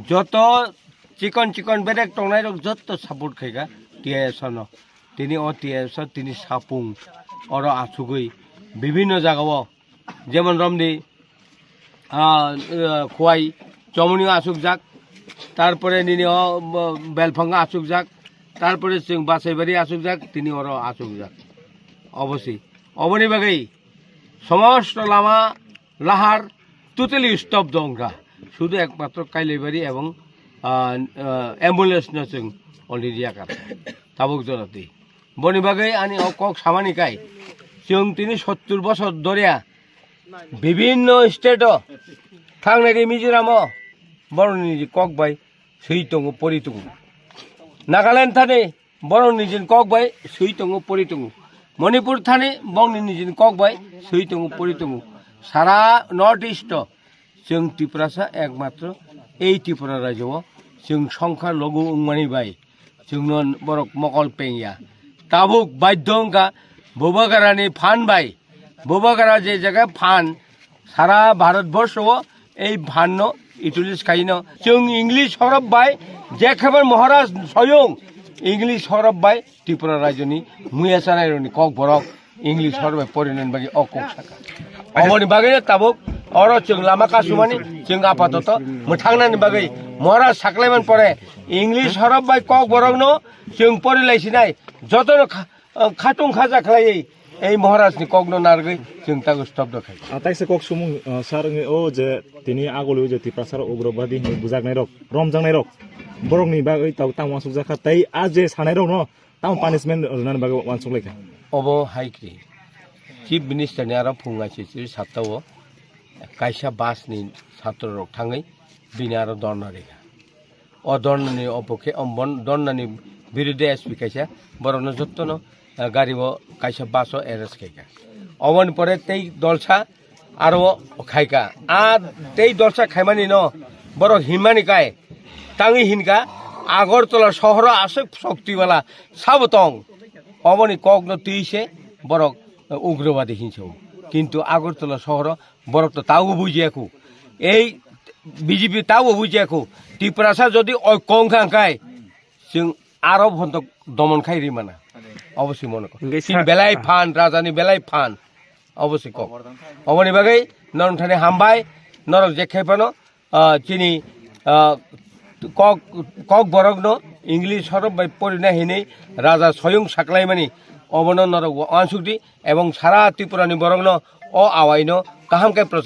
जत चिकन चिकन बेरेक टंगनाय रक जत सापोर्ट खायका टीआईएस न तिनी अ टीआईएस तिनी सापुं अर आसुगै विभिन्न जागाव जेमन रमनी खोवाई चमनी आसुक जाक तारपरे निनी बेलफांगा आसुक जाक तारपरे जों बासाइबारि आसुक जाक तिनी अर आसुक जाक अवश्य अबनि बागै समस्त लामा लाहार टोटली स्तब्ध अंगा शुद्ध एकमात्र काइलेबारि एवं एम्बुलेंस न जों अलरेडि आकार ताबुक जनाति बनि बागै आनि अकक सामानिकाय जों तिनि 70 बछर दरिया विभिन्न स्टेट थांनाय मिजोराम बरनि कक बाय सैतंग परितंग नागालैंड थाने बरनि जिन कक बाय सैतंग परितंग मणिपुर थाने बंगनि निजिन कक बाय सैतंग परितंग सारा नर्थ ईस्ट जों त्रिपुरासा एकमात्र এই त्रिपुरा राज्योआव जों संख्या लघु उंमानि बाय जोंनो बरक मकल पेंगिया ताबुक बाध्यंगा बोबागारानि फान बाय बोबागारा जे जगह फान सारा भारतवर्षआव এই ফান ইউটিলাইজ खायनो जों इंग्लिश हरफ बाय जेखेबार महाराज स्वयं इंग्लिश हरफ बाय त्रिपुरा राज्योनि मुयासानायनि कक बरक इंग्लिश हरफ परिनन बागै अकक साका अबनि बागै ताबुक अर जों लामा कासुमानि जों आपातत मोथांनानि बागै महाराज साकलायमान परे इंग्लिश हरफ बाय कक बरकनो जों परिलायसिनाय जतन खाथुं खाजा खालायै এই মহারাজনি কগ্ন নারগৈ जों तागो स्तब्ध खाय ताइसे कक सुमुं सार ओ जे तिनि आगलु जे तिप्रासार उग्रबादी बुजागनाय रक रमजांनाय रक बरकनि बागै ताव ताव वासुक जाखा तै आ जे सानाय रक न ताव पानिशमेन्ट रनानि बागै वासुक लायखा अब हाइक्रि चीफ मिनिस्टारनि आरो फुंगासि 7टाव कायसा बासनि छात्र रक थाङै बिनि आरो दरना रेखा अ दरनानि अपखे दरनानि बिरुद्धे एसपि कायसा बरनो जत्तनो गाड़ीव कायसा बासो एरेस्ट खायका अवन परे तै दलसा आरो खायका आ तै दलसा खायमानि न बर हिमानि काय ताङि हिनका आगरतला शहर आसक शक्तिवाला साबतं अवनि कग्न तैसे बरक उग्रवादी हिंसौ किन्तु आगरतला शहर बरक तो ताও बुझियाखौ এই বিজেপি তাও বুঝিয়াखौ त्रिपुरासा যদি ঐক্যংखांखाय जों आरो भन्त दमन खायरि माना अवश्य मन को बेलाय फान राजानि बेलाय फान अवश्य को अबनि बागै नरथाने हामबाय नरक जेखेफानो चिनि कक बरकनो इंग्लिश हरफ बाय परिना हिनै राजा स्वयं साकलायमानि अबनो नरक आनसुक्ति एवं सारा त्रिपुरानि बरकनो अ आवायनो काहामके